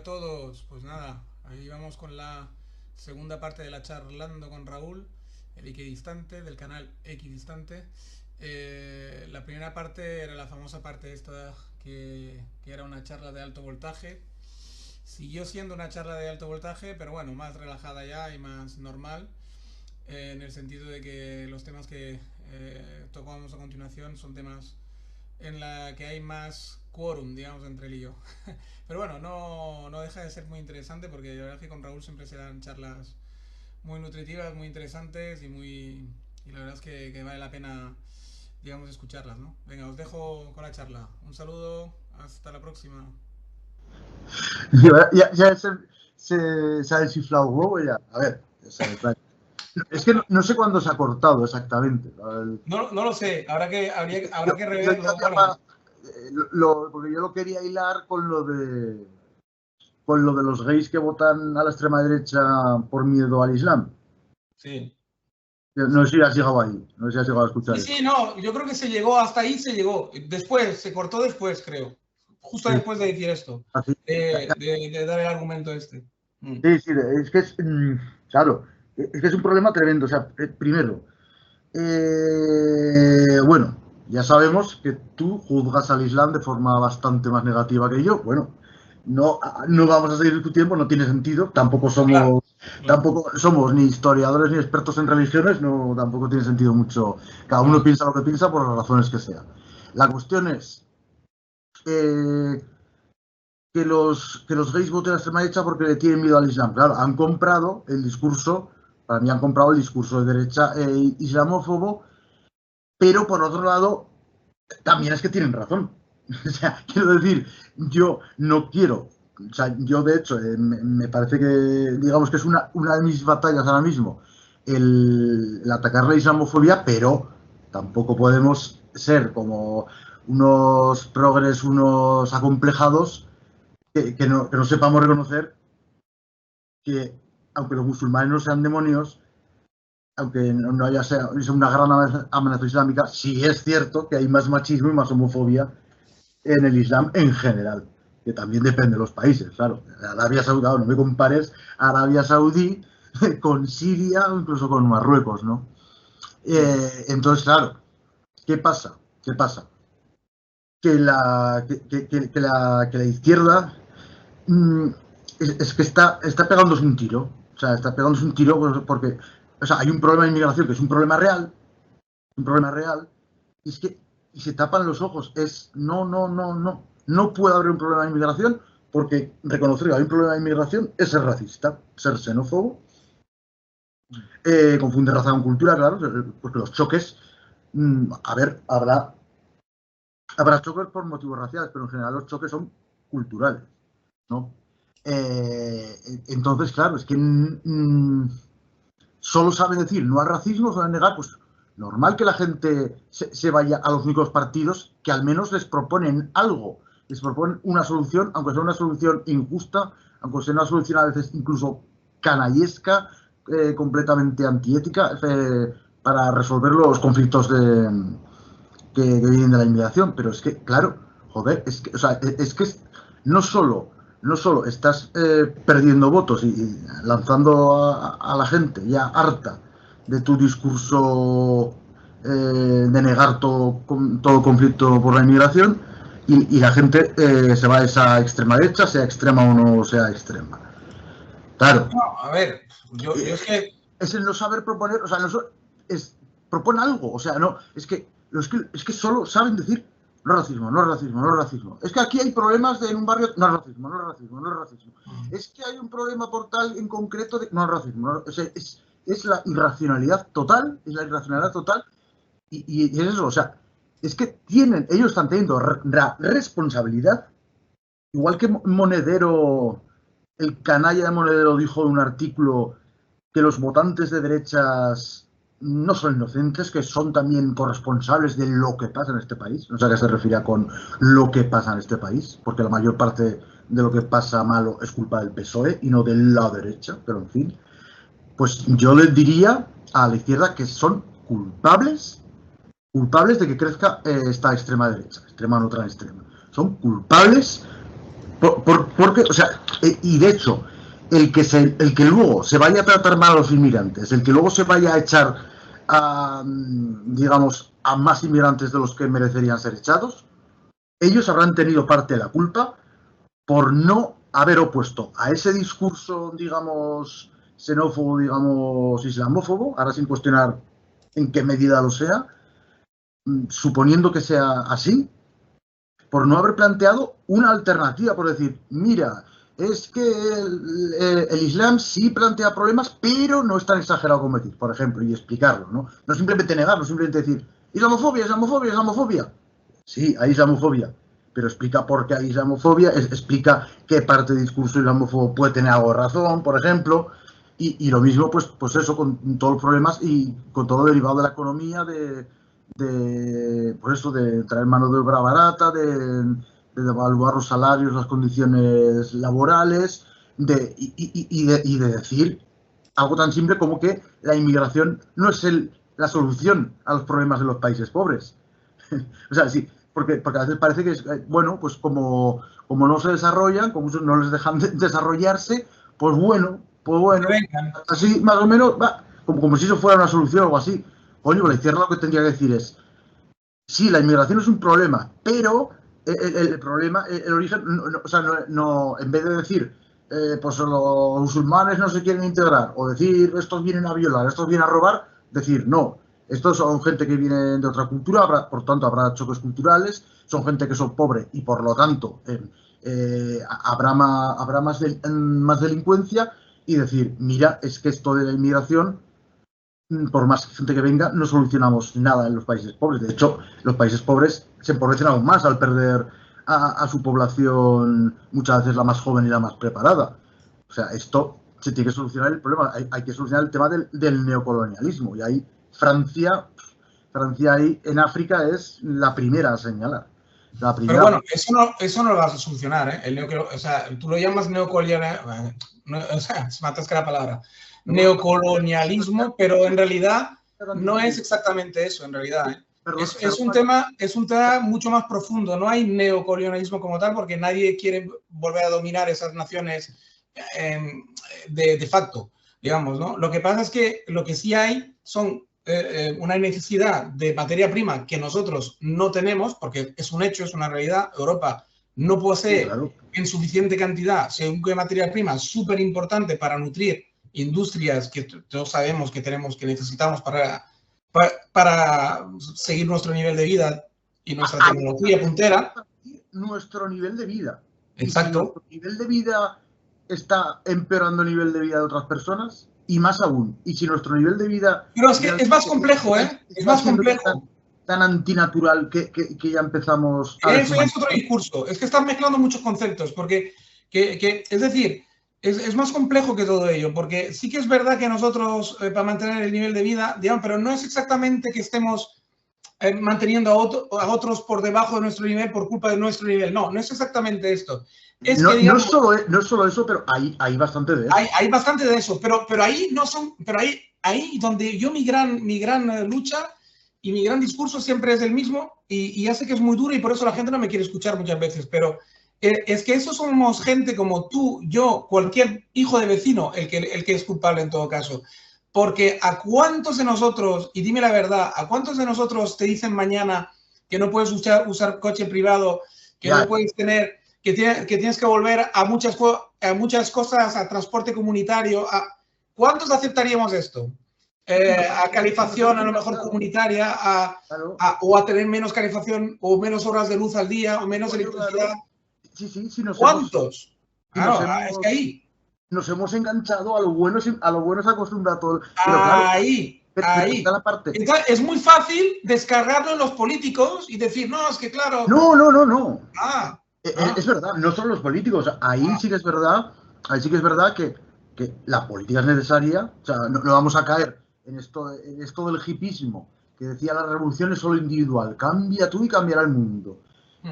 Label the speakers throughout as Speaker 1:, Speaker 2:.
Speaker 1: a todos. Pues nada, ahí vamos con la segunda parte de la charlando con Raúl, el equidistante del canal Equidistante. La primera parte era la famosa parte esta que era una charla de alto voltaje. Siguió siendo una charla de alto voltaje, pero bueno, más relajada ya y más normal, en el sentido de que los temas que tocamos a continuación son temas en la que hay más quórum, digamos, entre él y yo. Pero bueno, no deja de ser muy interesante porque la verdad es que con Raúl siempre se dan charlas muy nutritivas, muy interesantes y la verdad es que vale la pena, digamos, escucharlas, ¿no? Venga, os dejo con la charla. Un saludo, hasta la próxima.
Speaker 2: Ya se ha descifrado un huevo ya. A ver, es que no sé cuándo se ha cortado exactamente.
Speaker 1: No lo sé, habrá que reverlo. Bueno.
Speaker 2: Porque yo lo quería hilar con lo de los gays que votan a la extrema derecha por miedo al Islam.
Speaker 1: Sí.
Speaker 2: No sé si has llegado ahí, no sé si has llegado a escuchar eso.
Speaker 1: Sí, no, yo creo que se llegó, hasta ahí se llegó. Después, se cortó después, creo. Justo
Speaker 2: Sí.
Speaker 1: después de decir esto.
Speaker 2: Así.
Speaker 1: De dar el argumento este.
Speaker 2: Sí, es que es, claro, es que es un problema tremendo. O sea, primero, bueno, ya sabemos que tú juzgas al Islam de forma bastante más negativa que yo. Bueno, no vamos a seguir discutiendo, no tiene sentido. Tampoco somos, tampoco somos ni historiadores ni expertos en religiones, no, tampoco tiene sentido mucho. Cada uno piensa lo que piensa por las razones que sea. La cuestión es que los gays voten a la extrema derecha porque le tienen miedo al Islam. Claro, han comprado el discurso, para mí han comprado el discurso de derecha islamófobo, pero por otro lado, también es que tienen razón. O sea, quiero decir, yo no quiero, o sea, yo de hecho, me parece que, digamos que es una de mis batallas ahora mismo, el atacar la islamofobia, pero tampoco podemos ser como unos progres, unos acomplejados, que no sepamos reconocer que, aunque los musulmanes no sean demonios, aunque no haya sea una gran amenaza islámica, sí es cierto que hay más machismo y más homofobia en el Islam en general, que también depende de los países, claro. Arabia Saudí, no me compares Arabia Saudí con Siria o incluso con Marruecos, ¿no? Entonces, claro, ¿qué pasa? Que la izquierda es que está pegándose un tiro. O sea, está pegándose un tiro porque, o sea, hay un problema de inmigración que es un problema real, y es que y se tapan los ojos. No puede haber un problema de inmigración porque reconocer que hay un problema de inmigración es ser racista, ser xenófobo, confunde raza con cultura, claro, porque los choques, a ver, habrá choques por motivos raciales, pero en general los choques son culturales, ¿no? Entonces, claro, es que solo saben decir no al racismo, saben negar, pues normal que la gente se vaya a los únicos partidos que al menos les proponen algo, les proponen una solución, aunque sea una solución injusta, aunque sea una solución a veces incluso canallesca, completamente antiética, para resolver los conflictos que vienen de la inmigración. Pero es que, claro, joder, es que no solo estás perdiendo votos y lanzando a la gente ya harta de tu discurso de negar todo conflicto por la inmigración, y la gente se va a esa extrema derecha, sea extrema o no sea extrema. Claro.
Speaker 1: No, a ver, yo es que...
Speaker 2: Es el no saber proponer, o sea, propone algo, o sea, no, es que solo saben decir no racismo, no racismo, no racismo. Es que aquí hay problemas en un barrio, no racismo, no racismo, no racismo. Es que hay un problema por tal en concreto de no racismo. No, o sea, es la irracionalidad total, y es eso, o sea, es que ellos están teniendo responsabilidad, igual que Monedero, el canalla de Monedero dijo en un artículo que los votantes de derechas no son inocentes, que son también corresponsables de lo que pasa en este país. No sé a qué se refiere con lo que pasa en este país, porque la mayor parte de lo que pasa malo es culpa del PSOE y no de la derecha, pero en fin. Pues yo les diría a la izquierda que son culpables de que crezca esta extrema derecha, extrema no tan extrema. Son culpables Porque, o sea, y de hecho, el que luego se vaya a tratar mal a los inmigrantes, el que luego se vaya a echar a, digamos, a más inmigrantes de los que merecerían ser echados, ellos habrán tenido parte de la culpa por no haber opuesto a ese discurso, digamos, xenófobo, digamos, islamófobo, ahora sin cuestionar en qué medida lo sea, suponiendo que sea así, por no haber planteado una alternativa, por decir, mira, es que el Islam sí plantea problemas, pero no es tan exagerado como decir, por ejemplo, y explicarlo, ¿no? No simplemente negarlo, simplemente decir, islamofobia, islamofobia, islamofobia. Sí, hay islamofobia, pero explica por qué hay islamofobia, explica qué parte del discurso islamófobo puede tener algo de razón, por ejemplo, y lo mismo, pues eso, con todos los problemas y con todo lo derivado de la economía, pues eso, de traer mano de obra barata, de devaluar los salarios, las condiciones laborales, y de decir algo tan simple como que la inmigración no es la solución a los problemas de los países pobres. O sea, sí, porque a veces parece que es, bueno, pues como no se desarrollan, como no les dejan desarrollarse, pues bueno, así más o menos, va, como si eso fuera una solución o algo así. Coño, la izquierda lo que tendría que decir es, sí, la inmigración es un problema, pero el problema, el origen, o sea, no, en vez de decir, pues los musulmanes no se quieren integrar, o decir, estos vienen a violar, estos vienen a robar, decir, no, estos son gente que viene de otra cultura, por tanto habrá choques culturales, son gente que son pobres y por lo tanto habrá más delincuencia, y decir, mira, es que esto de la inmigración, por más gente que venga, no solucionamos nada en los países pobres. De hecho, los países pobres se empobrecen aún más al perder a su población, muchas veces la más joven y la más preparada. O sea, esto se tiene que solucionar el problema. Hay que solucionar el tema del neocolonialismo. Y ahí Francia ahí en África es la primera a señalar. La primera.
Speaker 1: Pero bueno, eso no lo vas a solucionar, ¿eh? O sea, tú lo llamas neocolonialismo, o sea, se me atasca la palabra. Neocolonialismo, pero en realidad no es exactamente eso, en realidad. ¿eh? Es un tema mucho más profundo. No hay neocolonialismo como tal, porque nadie quiere volver a dominar esas naciones de facto, digamos, ¿no? Lo que pasa es que lo que sí hay son una necesidad de materia prima que nosotros no tenemos, porque es un hecho, es una realidad. Europa no posee en suficiente cantidad, según que materia prima súper importante para nutrir industrias que todos sabemos que tenemos, que necesitamos para seguir nuestro nivel de vida y nuestra tecnología puntera.
Speaker 2: Nuestro nivel de vida.
Speaker 1: Exacto.
Speaker 2: Y si nuestro nivel de vida está empeorando el nivel de vida de otras personas, y más aún. Y si nuestro nivel de vida...
Speaker 1: Pero es que es más complejo, ¿eh? Es más complejo.
Speaker 2: Tan antinatural que ya empezamos a...
Speaker 1: Eso es otro discurso. Es que están mezclando muchos conceptos, porque, es decir, es más complejo que todo ello, porque sí que es verdad que nosotros, para mantener el nivel de vida, digamos, pero no es exactamente que estemos manteniendo a otros por debajo de nuestro nivel por culpa de nuestro nivel. No es exactamente esto.
Speaker 2: No es solo eso, pero hay bastante de eso.
Speaker 1: Hay bastante de eso, pero ahí no son, pero ahí donde yo mi gran lucha y mi gran discurso siempre es el mismo, y ya sé que es muy duro y por eso la gente no me quiere escuchar muchas veces, pero es que eso somos gente como tú, yo, cualquier hijo de vecino, el que es culpable en todo caso. Porque a cuántos de nosotros, y dime la verdad, a cuántos de nosotros te dicen mañana que no puedes usar coche privado, que no puedes tener... Que tienes que volver a muchas cosas, a transporte comunitario. ¿Cuántos aceptaríamos esto? A calificación a lo mejor comunitaria, o a tener menos calificación o menos horas de luz al día o menos electricidad.
Speaker 2: Sí,
Speaker 1: ¿Cuántos? Es que ahí.
Speaker 2: Nos hemos enganchado a lo bueno se acostumbra todo.
Speaker 1: Ahí. La parte. Entonces, es muy fácil descargarlo en los políticos y decir, no, es que claro.
Speaker 2: No. Es verdad, no solo los políticos. Ahí sí que es verdad que la política es necesaria. O sea, no vamos a caer en esto del hipismo que decía la revolución es solo individual. Cambia tú y cambiará el mundo.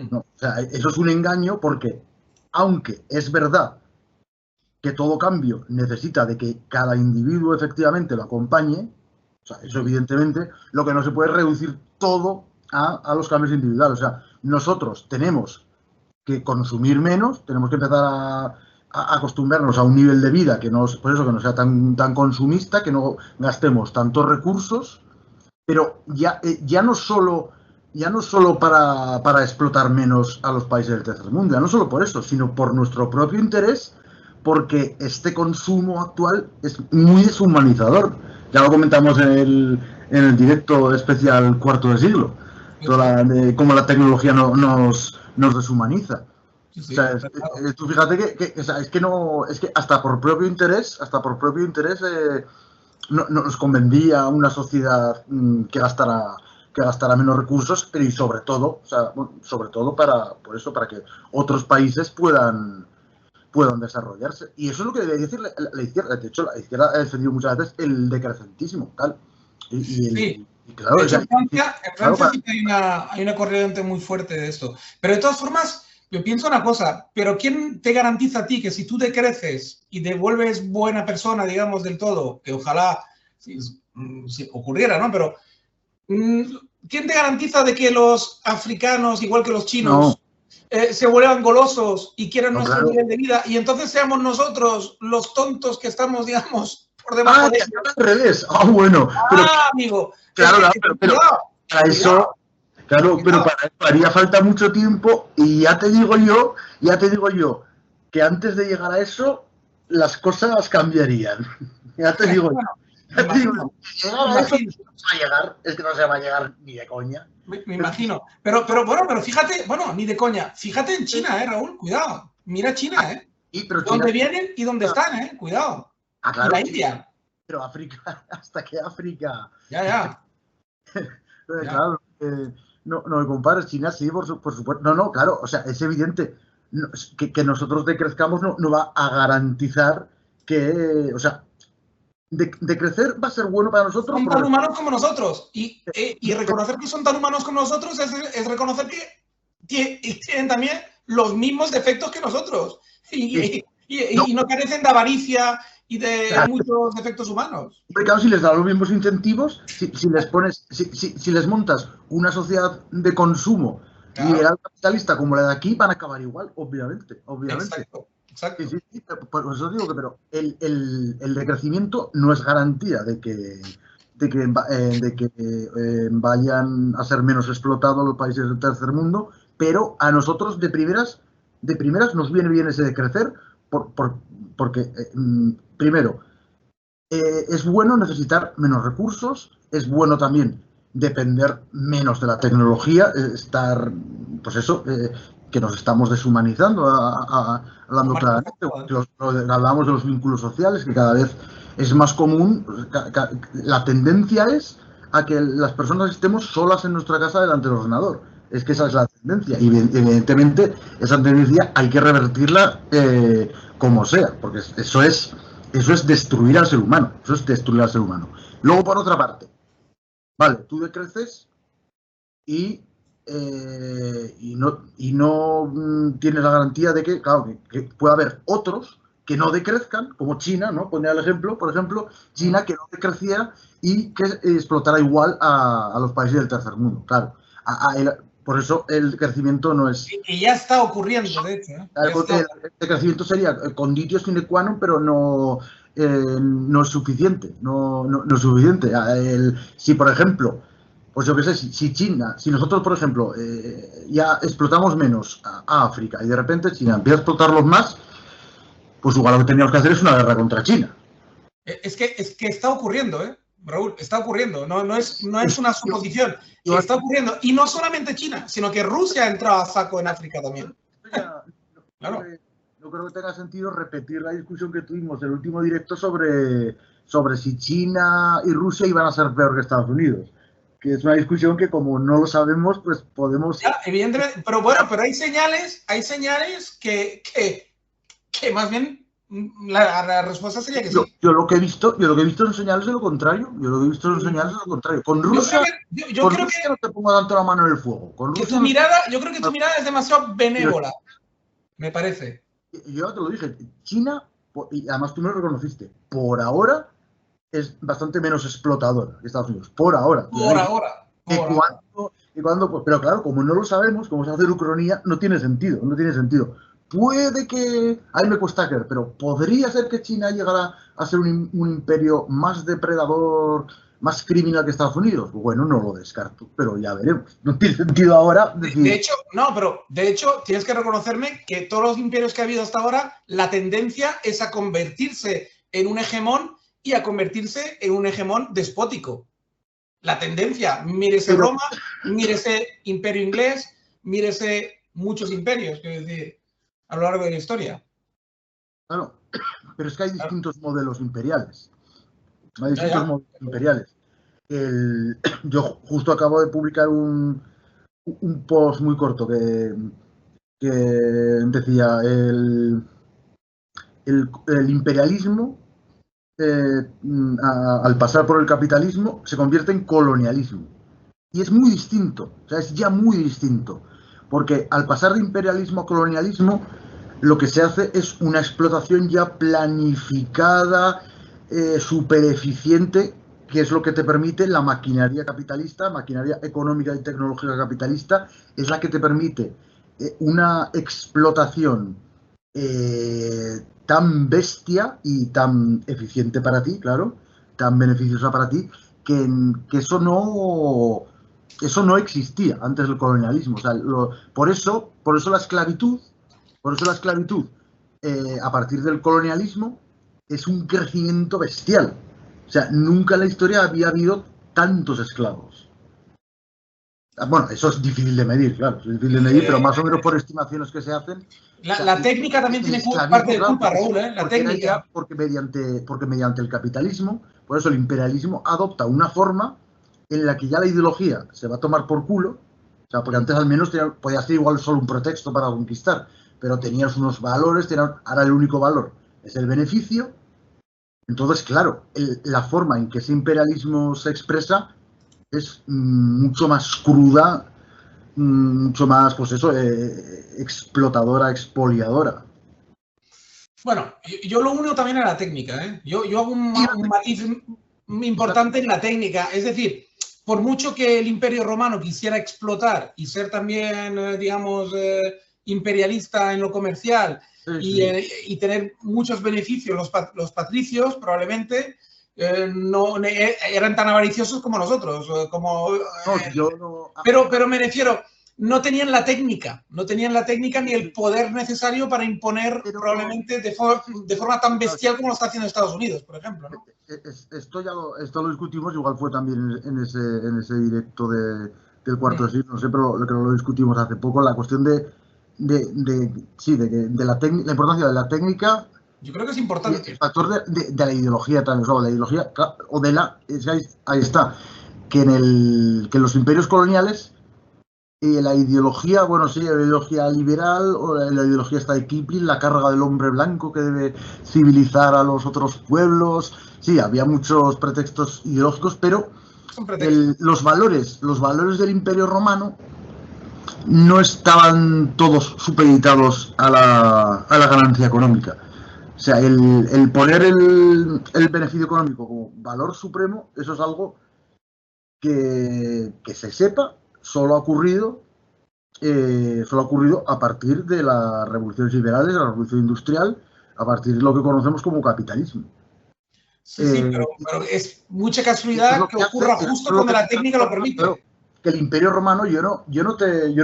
Speaker 2: No, o sea, eso es un engaño, porque aunque es verdad que todo cambio necesita de que cada individuo efectivamente lo acompañe, o sea, eso evidentemente, lo que no se puede reducir todo a los cambios individuales. O sea, nosotros tenemos que consumir menos, tenemos que empezar a acostumbrarnos a un nivel de vida que no, por eso que no sea tan consumista, que no gastemos tantos recursos, pero ya no solo para explotar menos a los países del tercer mundo, ya no solo por eso, sino por nuestro propio interés, porque este consumo actual es muy deshumanizador. Ya lo comentamos en el directo especial Cuarto de Siglo, de cómo la tecnología nos deshumaniza.
Speaker 1: Sí, sí,
Speaker 2: O sea, tú fíjate es que hasta por propio interés no nos convendría una sociedad que gastara menos recursos, pero y sobre todo, o sea, sobre todo para que otros países puedan desarrollarse. Y eso es lo que debe decir la izquierda. De hecho, la izquierda ha defendido muchas veces el decrecentismo, tal.
Speaker 1: Sí.
Speaker 2: Y claro,
Speaker 1: de hecho, en Francia
Speaker 2: claro,
Speaker 1: sí que hay una corriente muy fuerte de esto. Pero de todas formas, yo pienso una cosa, pero ¿quién te garantiza a ti que si tú decreces y te vuelves buena persona, digamos, del todo, que ojalá si ocurriera, ¿no? Pero ¿quién te garantiza de que los africanos, igual que los chinos, se vuelvan golosos y quieran nuestro nivel de vida y entonces seamos nosotros los tontos que estamos, digamos, por debajo de ellos?
Speaker 2: Al revés. Bueno. Pero,
Speaker 1: amigo.
Speaker 2: Claro, pero para eso, claro, pero para eso haría falta mucho tiempo y ya te digo yo que antes de llegar a eso las cosas cambiarían. Ya te digo yo. Llegar a eso es que no se va a llegar ni de coña.
Speaker 1: Me imagino. Pero fíjate, ni de coña. Fíjate en China, Raúl, cuidado. Mira China, ¿Dónde vienen y dónde están, cuidado.
Speaker 2: Claro,
Speaker 1: y la India.
Speaker 2: Pero África, hasta que África.
Speaker 1: Ya.
Speaker 2: Claro, no me compares, China sí, por supuesto. No, claro, o sea, es evidente que nosotros decrezcamos no va a garantizar que, o sea, de crecer va a ser bueno para nosotros.
Speaker 1: Son tan humanos como nosotros. Y reconocer que son tan humanos como nosotros es reconocer que tienen también los mismos defectos que nosotros. Y no carecen de avaricia y de muchos defectos humanos.
Speaker 2: Claro, si les das los mismos incentivos, si les montas una sociedad de consumo liberal capitalista como la de aquí, van a acabar igual, obviamente.
Speaker 1: Exacto.
Speaker 2: Sí, por eso digo que pero el decrecimiento no es garantía de que vayan a ser menos explotados los países del tercer mundo, pero a nosotros de primeras nos viene bien ese decrecer porque primero es bueno necesitar menos recursos, es bueno también depender menos de la tecnología, estar, pues eso, que nos estamos deshumanizando, hablando claramente, hablamos de los vínculos sociales, que cada vez es más común, la tendencia es a que las personas estemos solas en nuestra casa delante del ordenador. Es que esa es la tendencia y evidentemente esa tendencia hay que revertirla como sea, porque eso es destruir al ser humano. Luego, por otra parte, vale, tú decreces y no tienes la garantía de que, claro, que puede haber otros que no decrezcan, como China, ¿no? Ponía el ejemplo, por ejemplo, China que no decrecía y que explotara igual a los países del tercer mundo. Claro, por eso el crecimiento no es...
Speaker 1: Y ya está ocurriendo, de hecho.
Speaker 2: El crecimiento sería conditio sine qua non, pero no es suficiente. No es suficiente. Si, por ejemplo, pues yo qué sé, si nosotros, por ejemplo, ya explotamos menos a África y de repente China empieza a explotarlos más, pues igual lo que teníamos que hacer es una guerra contra China.
Speaker 1: Es que está ocurriendo, Raúl, está ocurriendo. No es una suposición. Está ocurriendo. Y no solamente China, sino que Rusia ha entrado a saco en África también.
Speaker 2: Claro. No creo que tenga sentido repetir la discusión que tuvimos en el último directo sobre si China y Rusia iban a ser peor que Estados Unidos. Que es una discusión que como no lo sabemos, pues podemos...
Speaker 1: Ya, evidentemente, pero hay señales que más bien la respuesta sería que sí.
Speaker 2: Yo lo que he visto son señales de lo contrario. Con Rusia, yo creo que no te pongo tanto la mano en el fuego.
Speaker 1: Yo creo que tu mirada es demasiado benévola, me parate.
Speaker 2: Yo te lo dije, China, y además tú me lo reconociste, por ahora es bastante menos explotadora que Estados Unidos. Por ahora. Pero claro, como no lo sabemos, como se hace ucronía, no tiene sentido, no tiene sentido. Puede que, ahí me cuesta creer, pero podría ser que China llegara a ser un imperio más depredador, más criminal que Estados Unidos. Bueno, no lo descarto, pero ya veremos. No tiene sentido ahora decir...
Speaker 1: De hecho, no, pero de hecho tienes que reconocerme que todos los imperios que ha habido hasta ahora, la tendencia es a convertirse en un hegemón y a convertirse en un hegemón despótico. La tendencia, mírese Roma, mírese Imperio Inglés, mírese muchos imperios, quiero decir, a lo largo de la historia.
Speaker 2: Claro, pero es que hay distintos modelos imperiales. Hay distintos modelos imperiales. Yo justo acabo de publicar un post muy corto que decía el imperialismo al pasar por el capitalismo se convierte en colonialismo. Y es muy distinto, o sea, es ya muy distinto. Porque al pasar de imperialismo a colonialismo, lo que se hace es una explotación ya planificada, súper eficiente, que es lo que te permite la maquinaria capitalista, maquinaria económica y tecnológica capitalista, es la que te permite una explotación tan bestia y tan eficiente para ti, claro, tan beneficiosa para ti, que eso no existía antes del colonialismo. O sea, por eso la esclavitud, a partir del colonialismo, es un crecimiento bestial. O sea, nunca en la historia había habido tantos esclavos. Bueno, eso es difícil de medir, claro, es difícil de medir, pero más o menos por estimaciones que se hacen.
Speaker 1: La técnica también tiene parte de culpa, Raúl, la técnica.
Speaker 2: Porque mediante el capitalismo, por eso el imperialismo adopta una forma en la que ya la ideología se va a tomar por culo. O sea, porque antes al menos podía ser igual solo un pretexto para conquistar, pero tenías unos valores, ahora el único valor es el beneficio. Entonces, claro, la forma en que ese imperialismo se expresa es mucho más cruda, mucho más, pues eso, explotadora, expoliadora.
Speaker 1: Bueno, yo lo uno también a la técnica, ¿eh? Yo hago un matiz importante en la técnica. Es decir, por mucho que el Imperio Romano quisiera explotar y ser también, digamos, imperialista en lo comercial y tener muchos beneficios, los patricios probablemente no eran tan avariciosos como nosotros. Pero me refiero, no tenían la técnica ni el poder necesario para imponer probablemente de forma tan bestial como lo está haciendo Estados Unidos, por ejemplo, ¿no?
Speaker 2: Esto lo discutimos, igual fue también en ese directo del cuarto de siglo, no sé, pero lo discutimos hace poco, la cuestión de la importancia de la técnica.
Speaker 1: Yo creo que es importante.
Speaker 2: El factor de la ideología también, o sea, la ideología, o de la... Ahí está, que en los imperios coloniales la ideología, bueno, sí, la ideología liberal o la ideología está de Kipling, la carga del hombre blanco que debe civilizar a los otros pueblos. Sí, había muchos pretextos ideológicos, pero los valores del Imperio Romano no estaban todos supeditados a la ganancia económica. O sea, el poner el beneficio económico como valor supremo, eso es algo que se sepa, solo ha ocurrido a partir de las revoluciones liberales, de la revolución industrial, a partir de lo que conocemos como capitalismo.
Speaker 1: Sí, pero es mucha casualidad que ocurra justo cuando la técnica lo permite.
Speaker 2: Claro, que el Imperio Romano, yo no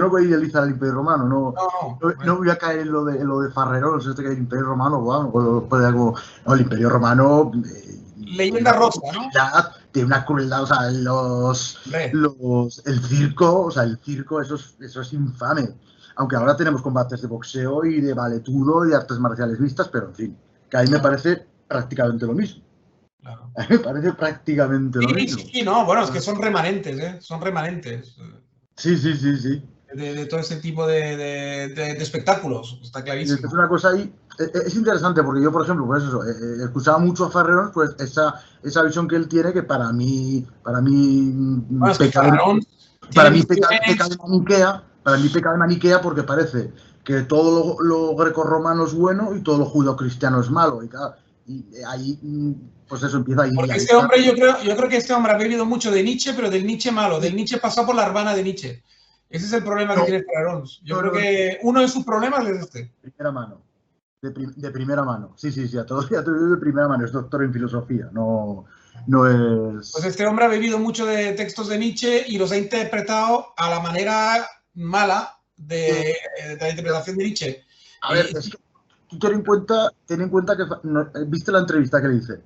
Speaker 2: voy a idealizar el Imperio Romano, no voy a caer en lo de Farrero, que el Imperio Romano, bueno, el Imperio Romano...
Speaker 1: leyenda rosa, ¿no?
Speaker 2: Tiene una crueldad, o sea, el circo, eso es infame. Aunque ahora tenemos combates de boxeo y de valetudo y de artes marciales mixtas, pero en fin, que a mí me parece prácticamente lo mismo. Claro. A mí me parece prácticamente lo mismo.
Speaker 1: Sí, no, bueno, es que son remanentes, ¿eh? Son remanentes.
Speaker 2: Sí.
Speaker 1: De todo ese tipo de espectáculos, está clarísimo.
Speaker 2: Es una cosa ahí, es interesante porque yo, por ejemplo, pues eso, escuchaba mucho a Farrerón, pues esa visión que él tiene, que para mí peca de maniquea, porque parece que todo lo grecorromano es bueno y todo lo judeocristiano es malo, Y ahí, pues eso empieza a ir.
Speaker 1: Porque este hombre, yo creo que este hombre ha bebido mucho de Nietzsche, pero del Nietzsche malo, del Nietzsche pasado por la Urbana de Nietzsche. Ese es el problema que tiene Farrerons. Yo creo que uno de sus problemas es este.
Speaker 2: Primera mano. De primera mano. Sí, a todos de primera mano. Es doctor en filosofía, no es...
Speaker 1: Pues este hombre ha bebido mucho de textos de Nietzsche y los ha interpretado a la manera mala de la interpretación de Nietzsche.
Speaker 2: A ver, es que tú ten en cuenta que... ¿Viste la entrevista que le hice?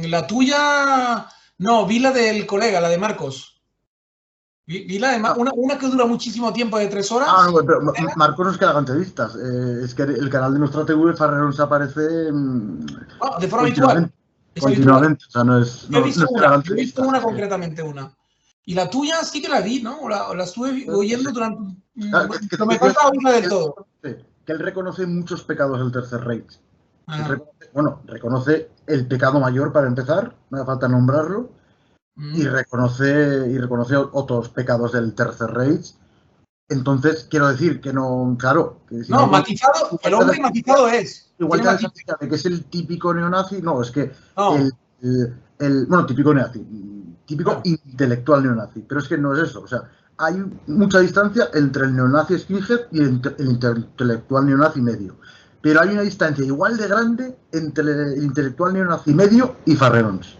Speaker 1: La tuya... No, vi la del colega, la de Marcos. Vi la de una que dura muchísimo tiempo, de 3 horas.
Speaker 2: No, pero Marcos no es que haga entrevistas. Es que el canal de nuestra TV, Farrerons, aparece
Speaker 1: de forma
Speaker 2: continuamente. O sea, no es...
Speaker 1: Yo he visto una concretamente, una. Y la tuya sí que la vi, ¿no? La estuve oyendo durante... Pero me falta oírla del todo.
Speaker 2: Que él reconoce muchos pecados del Tercer Reich. Reconoce el pecado mayor para empezar, no hace falta nombrarlo, y reconoce otros pecados del Tercer Reich. Entonces, quiero decir que no, claro... Que si
Speaker 1: matizado, el hombre matizado es.
Speaker 2: Igual que es el típico neonazi, no, es que bueno, típico neonazi, típico intelectual neonazi, pero es que no es eso, o sea, hay mucha distancia entre el neonazi skinhead y el intelectual neonazi medio, pero hay una distancia igual de grande entre el intelectual neonazi medio y Farrerons.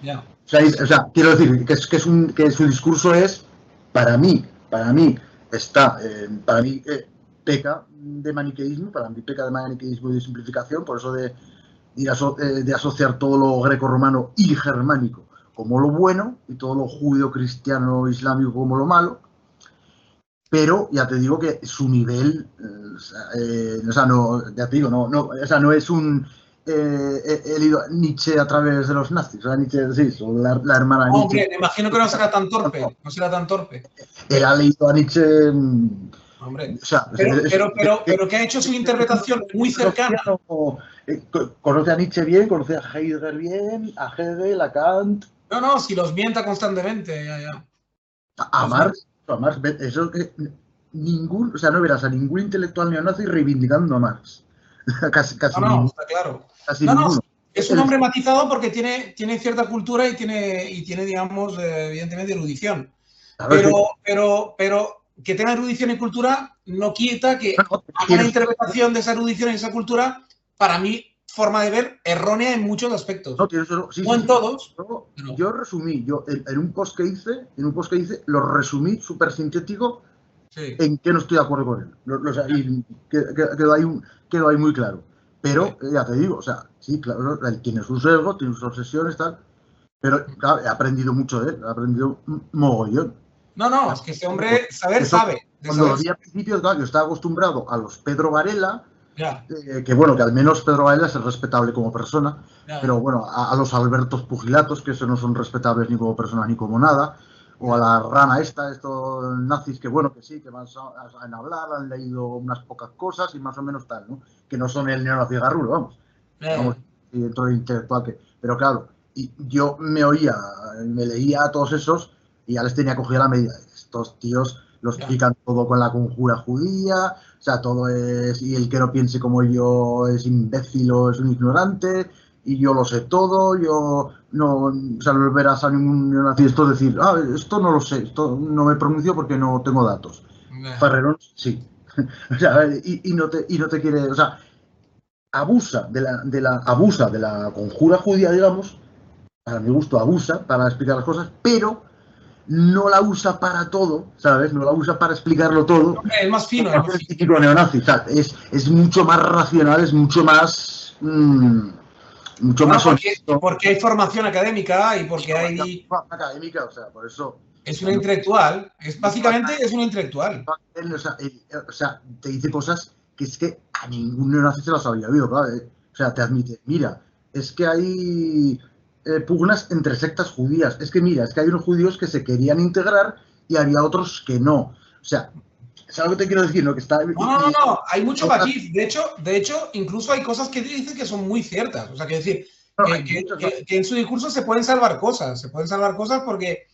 Speaker 2: O sea, quiero decir que su discurso es, para mí peca de maniqueísmo, y de simplificación, por eso de asociar todo lo greco-romano y germánico como lo bueno y todo lo judeo-cristiano islámico como lo malo, pero ya te digo que su nivel, no es un... he leído a Nietzsche a través de los nazis, o sea, Nietzsche, sí, la hermana de Nietzsche.
Speaker 1: Hombre, me imagino que no será tan torpe,
Speaker 2: Él ha leído a Nietzsche...
Speaker 1: Hombre, pero que ha hecho su interpretación muy cercana.
Speaker 2: Conoce a Nietzsche bien, conoce a Heidegger bien, a Hegel, a Kant...
Speaker 1: No, si los mienta constantemente,
Speaker 2: A Marx, eso que no verás a ningún intelectual neonazi reivindicando a Marx. casi
Speaker 1: no, está claro. No, es un hombre matizado porque tiene cierta cultura y tiene, digamos, evidentemente erudición. Pero que tenga erudición y cultura no quita que haga una interpretación de esa erudición y esa cultura, para mí, forma de ver errónea en muchos aspectos. No en todos.
Speaker 2: Yo resumí, en un post que hice, lo resumí súper sintético en que no estoy de acuerdo con él. Quedó ahí muy claro. Pero, ya te digo, o sea, sí, claro, él tiene sus sesgos, tiene sus obsesiones, tal. Pero, claro, he aprendido mucho de él, he aprendido mogollón.
Speaker 1: No, es que este hombre sabe.
Speaker 2: Cuando lo vi al principio, yo estaba acostumbrado a los Pedro Varela, que al menos Pedro Varela es respetable como persona, pero bueno, a los Albertos Pugilatos, que esos no son respetables ni como persona ni como nada, o a la rana estos nazis que sí, que van a hablar, han leído unas pocas cosas y más o menos tal, ¿no? Que no son el neonazi garrulo, vamos, y dentro del intelectual pero claro, y yo me leía a todos esos y ya les tenía cogida la medida. Estos tíos lo explican todo con la conjura judía, o sea, todo es... Y el que no piense como yo es imbécil o es un ignorante, y yo lo sé todo, yo no... O sea, no verás a ningún neonazi esto decir, esto no lo sé, esto no me pronuncio porque no tengo datos. Farrerons, sí. O sea, y no te quiere... O sea, abusa de la conjura judía, digamos, para mi gusto abusa para explicar las cosas, pero no la usa para todo, ¿sabes? No la usa para explicarlo todo.
Speaker 1: Es más fino.
Speaker 2: Es el típico neonazi, ¿sabes? Es mucho más racional, es mucho más... más
Speaker 1: honesto. Porque hay formación académica y porque hay...
Speaker 2: académica, o sea, por eso...
Speaker 1: Es una intelectual. Básicamente es una intelectual.
Speaker 2: O sea, te dice cosas que es que a ningún neonazi se las había oído, claro. O sea, te admite, mira, es que hay... pugnas entre sectas judías. Es que mira, hay unos judíos que se querían integrar y había otros que no. O sea, ¿sabes lo que te quiero decir? ¿No? Que está...
Speaker 1: No, hay mucho matiz. De hecho, incluso hay cosas que dicen que son muy ciertas. O sea, que decir, que en su discurso se pueden salvar cosas. Porque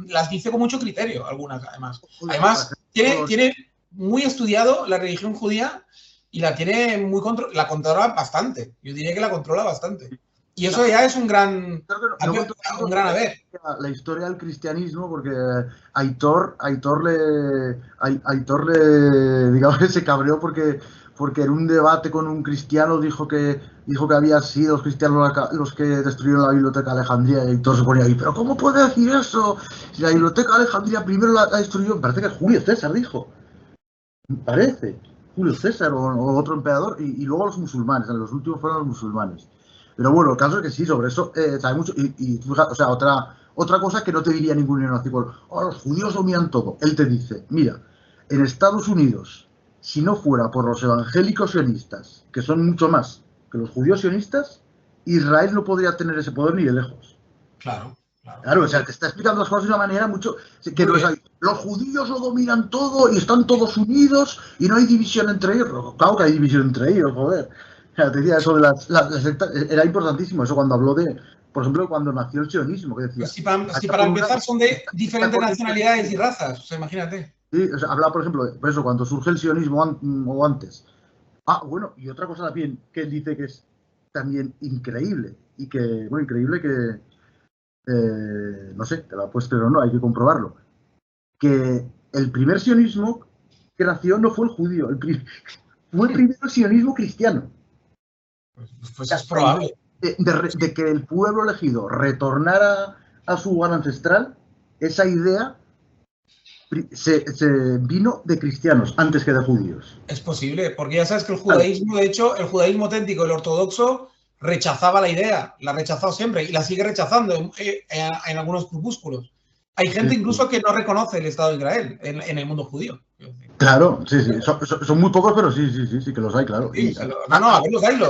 Speaker 1: las dice con mucho criterio, algunas además. Además, tiene muy estudiado la religión judía y la tiene la controla bastante. Yo diría que la controla bastante. Y eso ya es un gran haber.
Speaker 2: La historia del cristianismo, porque Aitor digamos que se cabreó porque en un debate con un cristiano dijo que habían sido los cristianos los que destruyeron la Biblioteca de Alejandría, y Aitor se ponía ahí, pero ¿cómo puede decir eso? Si la Biblioteca de Alejandría primero la destruyó, me parece que Julio César dijo, me parece, Julio César o otro emperador, y luego los musulmanes, los últimos fueron los musulmanes. Pero bueno, el caso es que sí, sobre eso sabe mucho. Y o sea, otra cosa que no te diría ningún neonazicol, los judíos dominan todo. Él te dice, mira, en Estados Unidos, si no fuera por los evangélicos sionistas, que son mucho más que los judíos sionistas, Israel no podría tener ese poder ni de lejos. Claro, o sea, te está explicando las cosas de una manera mucho... que no es ahí, los judíos lo dominan todo y están todos unidos y no hay división entre ellos. Claro que hay división entre ellos, joder. Te decía eso de las sectas, era importantísimo eso cuando habló de, por ejemplo, cuando nació el sionismo, que decía...
Speaker 1: Si para empezar son de diferentes nacionalidades y razas, o sea, imagínate.
Speaker 2: Sí, o sea, hablaba, por ejemplo, de eso, cuando surge el sionismo o antes. Bueno, y otra cosa también que él dice que es también increíble, y que, bueno, increíble que, no sé, te la puedes creer o no, hay que comprobarlo, que el primer sionismo que nació no fue el judío, fue el primer sionismo cristiano.
Speaker 1: Pues es probable.
Speaker 2: De que el pueblo elegido retornara a su hogar ancestral, esa idea se vino de cristianos antes que de judíos.
Speaker 1: Es posible, porque ya sabes que el judaísmo, de hecho, el judaísmo auténtico, el ortodoxo, rechazaba la idea, la ha rechazado siempre y la sigue rechazando en algunos grupúsculos. Hay gente incluso que no reconoce el Estado de Israel en el mundo judío.
Speaker 2: Claro, sí. Son muy pocos, pero sí que los hay, claro.
Speaker 1: Sí, los hay.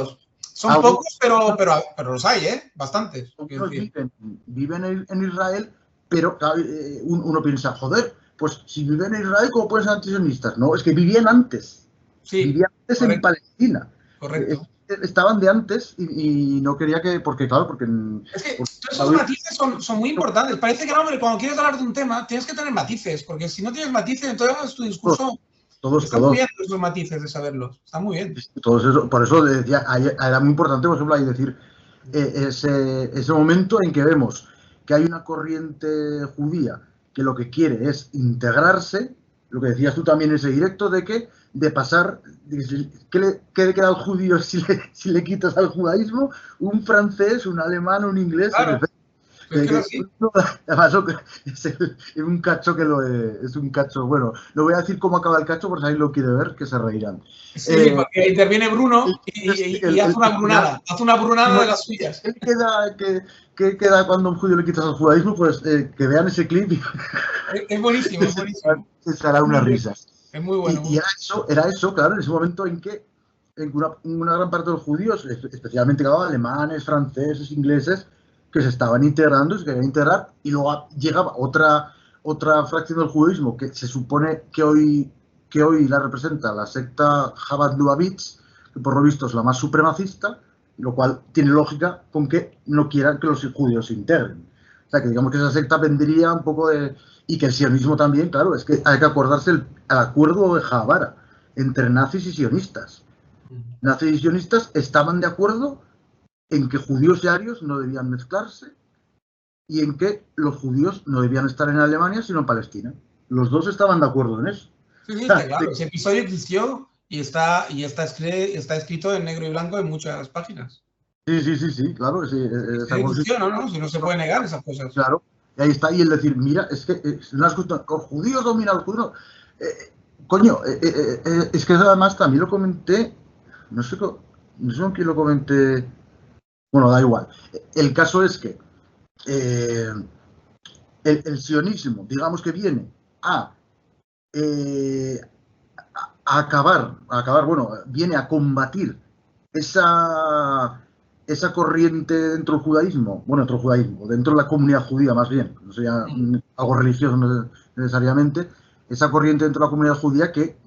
Speaker 1: Son pocos, pero los hay, bastantes.
Speaker 2: Viven en Israel, pero uno piensa, joder, pues si viven en Israel, ¿cómo pueden ser antisionistas? No, es que vivían antes.
Speaker 1: Sí,
Speaker 2: vivían antes en Palestina.
Speaker 1: Correcto.
Speaker 2: Estaban de antes y no quería que... Porque, claro, porque...
Speaker 1: Es que todos esos matices son muy importantes. Parece que, hombre, cuando quieres hablar de un tema, tienes que tener matices, porque si no tienes matices, entonces tu discurso... Está muy bien esos matices de saberlos. Está muy bien.
Speaker 2: Por eso decía, era muy importante, por ejemplo, ahí decir ese momento en que vemos que hay una corriente judía que lo que quiere es integrarse, lo que decías tú también en ese directo, de pasar, ¿qué le queda al judío si le quitas al judaísmo? Un francés, un alemán, un inglés.
Speaker 1: Claro.
Speaker 2: Además, es un cacho es un cacho. Bueno, no voy a decir cómo acaba el cacho por si alguien lo quiere ver, que se reirán.
Speaker 1: Sí, porque interviene Bruno y hace una brunada. Hace una brunada de las suyas.
Speaker 2: ¿Qué queda cuando a un judío le quitas al judaísmo? Pues que vean ese clip.
Speaker 1: Es buenísimo, es buenísimo.
Speaker 2: Se hará unas risas.
Speaker 1: Es muy bueno.
Speaker 2: Y era eso, claro, en ese momento en que una gran parte de los judíos, especialmente alemanes, franceses, ingleses, que se estaban integrando y se querían integrar, y luego llegaba otra fracción del judaísmo que se supone que hoy la representa la secta Chabad Lubavitch, que por lo visto es la más supremacista, lo cual tiene lógica con que no quieran que los judíos se integren. O sea, que digamos que esa secta vendría un poco de... Y que el sionismo también, claro, es que hay que acordarse el acuerdo de Javara entre nazis y sionistas. Nazis y sionistas estaban de acuerdo en que judíos y arios no debían mezclarse y en que los judíos no debían estar en Alemania sino en Palestina. Los dos estaban de acuerdo en eso.
Speaker 1: Sí, claro. Ese episodio existió y está escrito en negro y blanco en muchas páginas.
Speaker 2: Sí, claro.
Speaker 1: ¿no? Si no se puede negar esas cosas.
Speaker 2: Claro. Y ahí está. Y el decir, mira, es que los judíos dominan a los judíos. Es que además también lo comenté, no sé con quién lo comenté. Bueno, da igual. El caso es que el sionismo, digamos que viene a viene a combatir esa corriente dentro del judaísmo, dentro de la comunidad judía más bien, no sería algo religioso necesariamente, esa corriente dentro de la comunidad judía que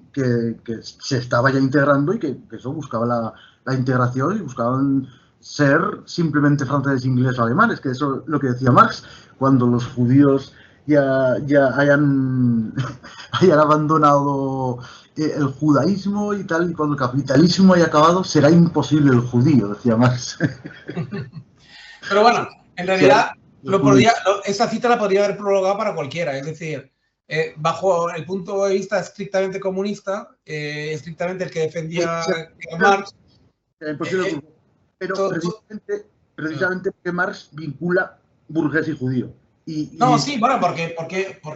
Speaker 2: se estaba ya integrando y que eso buscaba la integración y buscaban ser simplemente franceses, ingleses o alemanes, que eso es lo que decía Marx, cuando los judíos ya hayan, hayan abandonado el judaísmo y tal, y cuando el capitalismo haya acabado será imposible el judío, decía Marx.
Speaker 1: Pero bueno, en realidad esa cita la podría haber prologado para cualquiera, es decir, bajo el punto de vista estrictamente comunista, estrictamente el que defendía Marx.
Speaker 2: Pero precisamente porque Marx vincula burgués y judío.
Speaker 1: No, sí, bueno, porque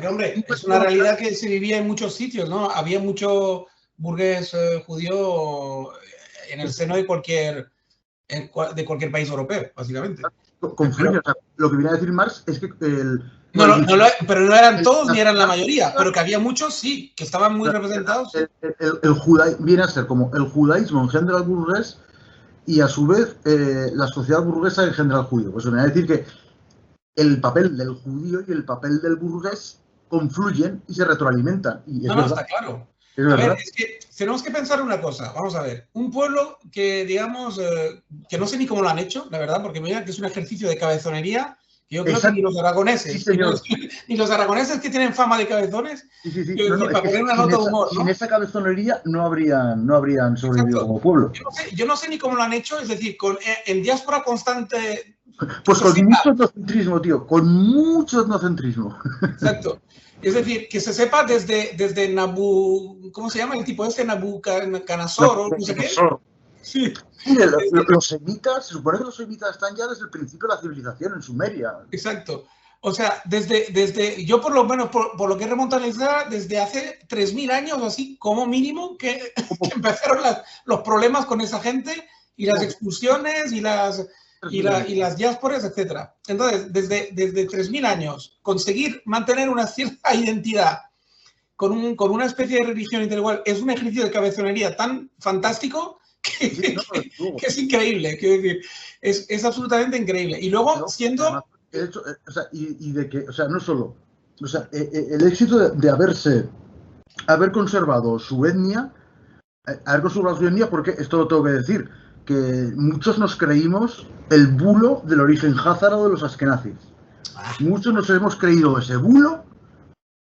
Speaker 1: hombre, es una realidad que se vivía en muchos sitios, ¿no? Había mucho burgués judío en el seno de cualquier país europeo, básicamente.
Speaker 2: Confluye, o sea, lo que viene a decir Marx es que
Speaker 1: pero no eran todos ni eran la mayoría, pero que había muchos, sí, que estaban muy representados.
Speaker 2: El judaísmo viene a ser como el judaísmo engendra al burgués y a su vez la sociedad burguesa engendra al judío. Pues viene a decir que el papel del judío y el papel del burgués confluyen y se retroalimentan. Y
Speaker 1: no, está claro. A ver, es que tenemos que pensar una cosa. Vamos a ver. Un pueblo que, digamos, que no sé ni cómo lo han hecho, la verdad, porque me digan que es un ejercicio de cabezonería, que yo creo que ni los aragoneses, ni los aragoneses que tienen fama de cabezones, para poner una nota de humor.
Speaker 2: Sin esa cabezonería no habrían sobrevivido como pueblo.
Speaker 1: Yo no sé ni cómo lo han hecho, es decir, en diáspora constante.
Speaker 2: Pues con mucho etnocentrismo, tío, con mucho etnocentrismo.
Speaker 1: Exacto. Es decir, que se sepa desde ¿cómo se llama el tipo este? Nabucodonosor o no sé qué.
Speaker 2: Sí. Los semitas, se supone que los semitas están ya desde el principio de la civilización en Sumeria.
Speaker 1: Exacto. O sea, yo por lo menos, por lo que he remontado la isla, desde hace 3000 años o así, como mínimo, que empezaron los problemas con esa gente y las expulsiones y las diásporas, etcétera. Entonces, desde 3000 años, conseguir mantener una cierta identidad con una especie de religión intelectual es un ejercicio de cabezonería tan fantástico que es increíble. Quiero decir, es absolutamente increíble. Y luego, siendo...
Speaker 2: no solo... O sea, el éxito de haber conservado su etnia, porque esto lo tengo que decir, que muchos nos creímos el bulo del origen házaro de los askenazis. Muchos nos hemos creído ese bulo.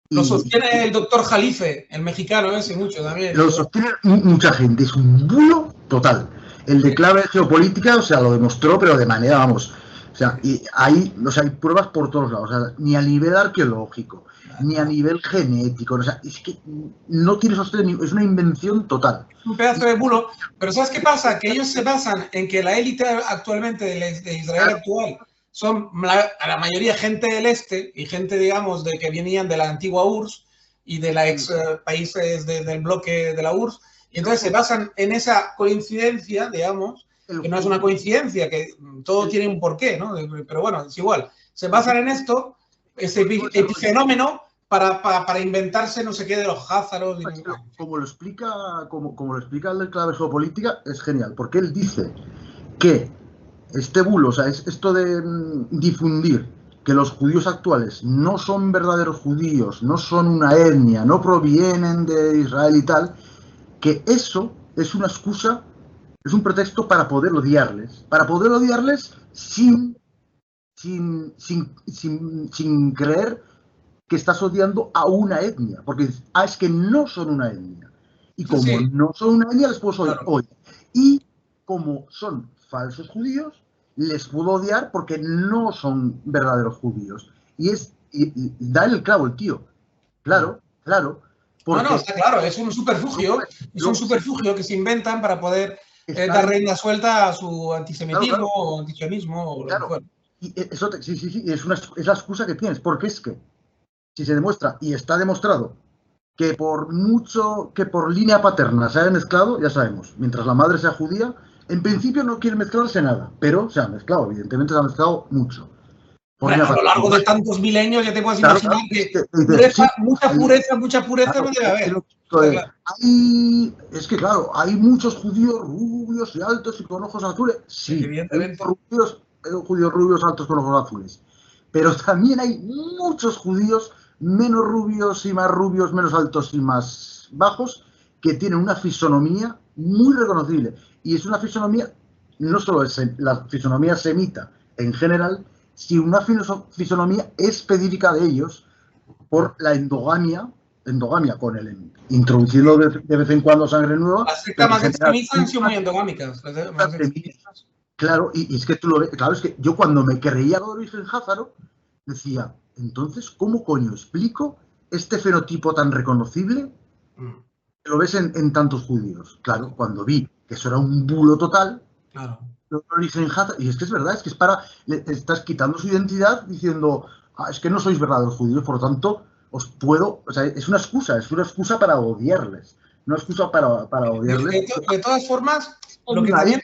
Speaker 1: Lo sostiene el doctor Jalife, el mexicano ese, mucho también.
Speaker 2: Lo sostiene mucha gente, es un bulo total. El de clave geopolítica, o sea, lo demostró, pero de manera, vamos, o sea, hay pruebas por todos lados, o sea, ni a nivel arqueológico, ni a nivel genético, o sea, es que no tiene sostén, es una invención total.
Speaker 1: Un pedazo de bulo, pero ¿sabes qué pasa? Que ellos se basan en que la élite actualmente de Israel actual son la mayoría gente del este y gente, digamos, que venían de la antigua URSS y de la ex países del bloque de la URSS, y entonces se basan en esa coincidencia, digamos, que no es una coincidencia, que todo tiene un porqué, ¿no? Pero bueno, es igual. Se basan en esto, ese epifenómeno, para inventarse no sé qué de los házaros.
Speaker 2: Como lo explica el de clave geopolítica, es genial, porque él dice que este bulo, o sea, es esto de difundir que los judíos actuales no son verdaderos judíos, no son una etnia, no provienen de Israel y tal, que eso es una excusa, es un pretexto para poder odiarles sin creer que estás odiando a una etnia, porque es que no son una etnia. Y como no son una etnia, les puedo odiar hoy. Y como son falsos judíos, les puedo odiar porque no son verdaderos judíos. Y da el clavo el tío. Claro.
Speaker 1: Porque, no, está claro, es un superfugio. Es un superfugio que se inventan para poder dar rienda suelta a su antisemitismo o antisionismo o lo que fuera.
Speaker 2: Y eso es la excusa que tienes, porque es que si se demuestra, y está demostrado, que por mucho que por línea paterna se haya mezclado, ya sabemos, mientras la madre sea judía, en principio no quiere mezclarse nada, pero se ha mezclado, evidentemente se ha mezclado mucho.
Speaker 1: Bueno, a lo largo de tantos milenios ya te puedes imaginar que mucha pureza no debe haber.
Speaker 2: Es que claro, hay muchos judíos rubios y altos y con ojos azules. Sí,
Speaker 1: evidentemente.
Speaker 2: Judíos rubios altos con ojos azules. Pero también hay muchos judíos menos rubios y más rubios, menos altos y más bajos, que tienen una fisonomía muy reconocible. Y es una fisonomía, no solo es la fisonomía semita en general, sino una fisonomía específica de ellos, por la endogamia con introduciendo de vez en cuando sangre nueva.
Speaker 1: Las sectas más extremistas han sido muy endogámicas.
Speaker 2: Claro, y es que tú lo ves, claro, es que yo cuando me creía de origen házaro, decía, entonces, ¿cómo coño explico este fenotipo tan reconocible que lo ves en tantos judíos? Claro, cuando vi que eso era un bulo total,
Speaker 1: claro.
Speaker 2: Origen házaro, y es que es verdad, es que es estás quitando su identidad diciendo, es que no sois verdaderos judíos, por lo tanto, os puedo, o sea, es una excusa para odiarles, una excusa para odiarles.
Speaker 1: De todas formas, lo que también...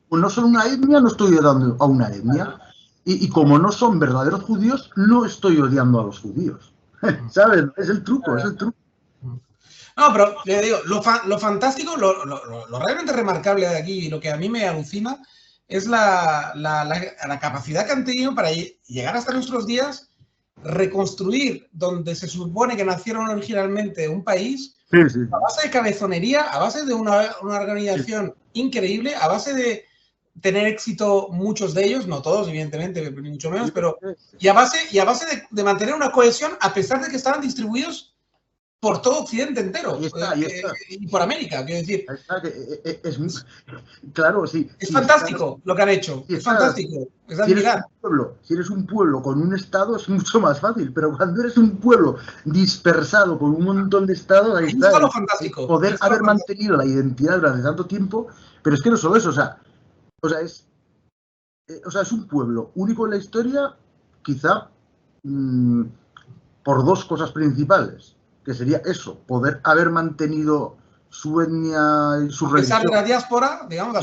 Speaker 2: Pues no son una etnia, no estoy odiando a una etnia. Y como no son verdaderos judíos, no estoy odiando a los judíos. ¿Sabes? Es el truco, es el truco.
Speaker 1: No, pero le digo, lo fantástico, lo realmente remarcable de aquí, y lo que a mí me alucina, es la capacidad que han tenido para llegar hasta nuestros días, reconstruir donde se supone que nacieron originalmente un país, a base de cabezonería, a base de una organización increíble, a base de tener éxito muchos de ellos, no todos, evidentemente, ni mucho menos, pero y a base de mantener una cohesión a pesar de que estaban distribuidos por todo Occidente entero y por América, quiero decir.
Speaker 2: Claro, sí.
Speaker 1: Es fantástico lo que han hecho, es fantástico.
Speaker 2: Si eres un pueblo con un estado es mucho más fácil, pero cuando eres un pueblo dispersado con un montón de estados, ahí está.
Speaker 1: Lo fantástico.
Speaker 2: Poder haber mantenido la identidad durante tanto tiempo, pero es que no solo eso, es un pueblo único en la historia, quizá por dos cosas principales, que sería eso, poder haber mantenido su etnia y su religión.
Speaker 1: A pesar de la diáspora, digamos, a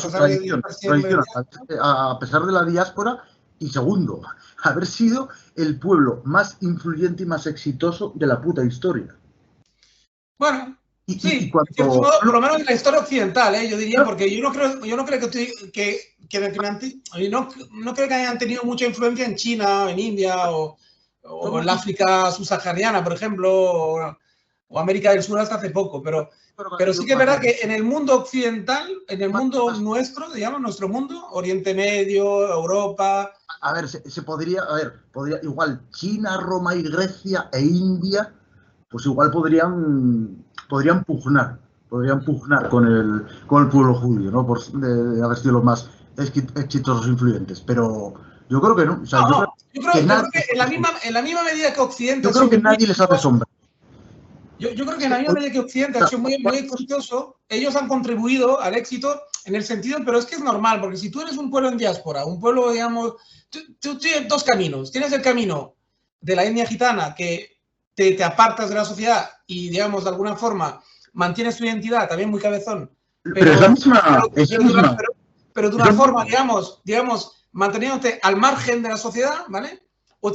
Speaker 2: pesar de la diáspora, y segundo, haber sido el pueblo más influyente y más exitoso de la puta historia.
Speaker 1: Bueno, sí, por lo menos en la historia occidental, yo diría, porque yo no creo que hayan tenido mucha influencia en China, en India o en el África subsahariana, por ejemplo, o América del Sur hasta hace poco, pero sí que es verdad que en el mundo occidental, en el mundo nuestro, digamos, nuestro mundo, Oriente Medio, Europa...
Speaker 2: A ver, podría, igual China, Roma y Grecia e India, pues igual podrían pugnar con el pueblo judío, ¿no? De haber sido los más exitosos e influyentes, pero yo creo que no. O sea,
Speaker 1: yo creo que en la misma medida que Occidente...
Speaker 2: Yo creo que nadie les hace sombra.
Speaker 1: Yo creo que en la misma medida que Occidente ha sido muy exitoso, ellos han contribuido al éxito en el sentido, pero es que es normal, porque si tú eres un pueblo en diáspora, un pueblo, digamos, tú tienes dos caminos. Tienes el camino de la etnia gitana, que te apartas de la sociedad y, digamos, de alguna forma mantienes tu identidad, también muy cabezón.
Speaker 2: Pero es la misma.
Speaker 1: Pero de una forma, digamos, manteniéndote al margen de la sociedad, ¿vale? O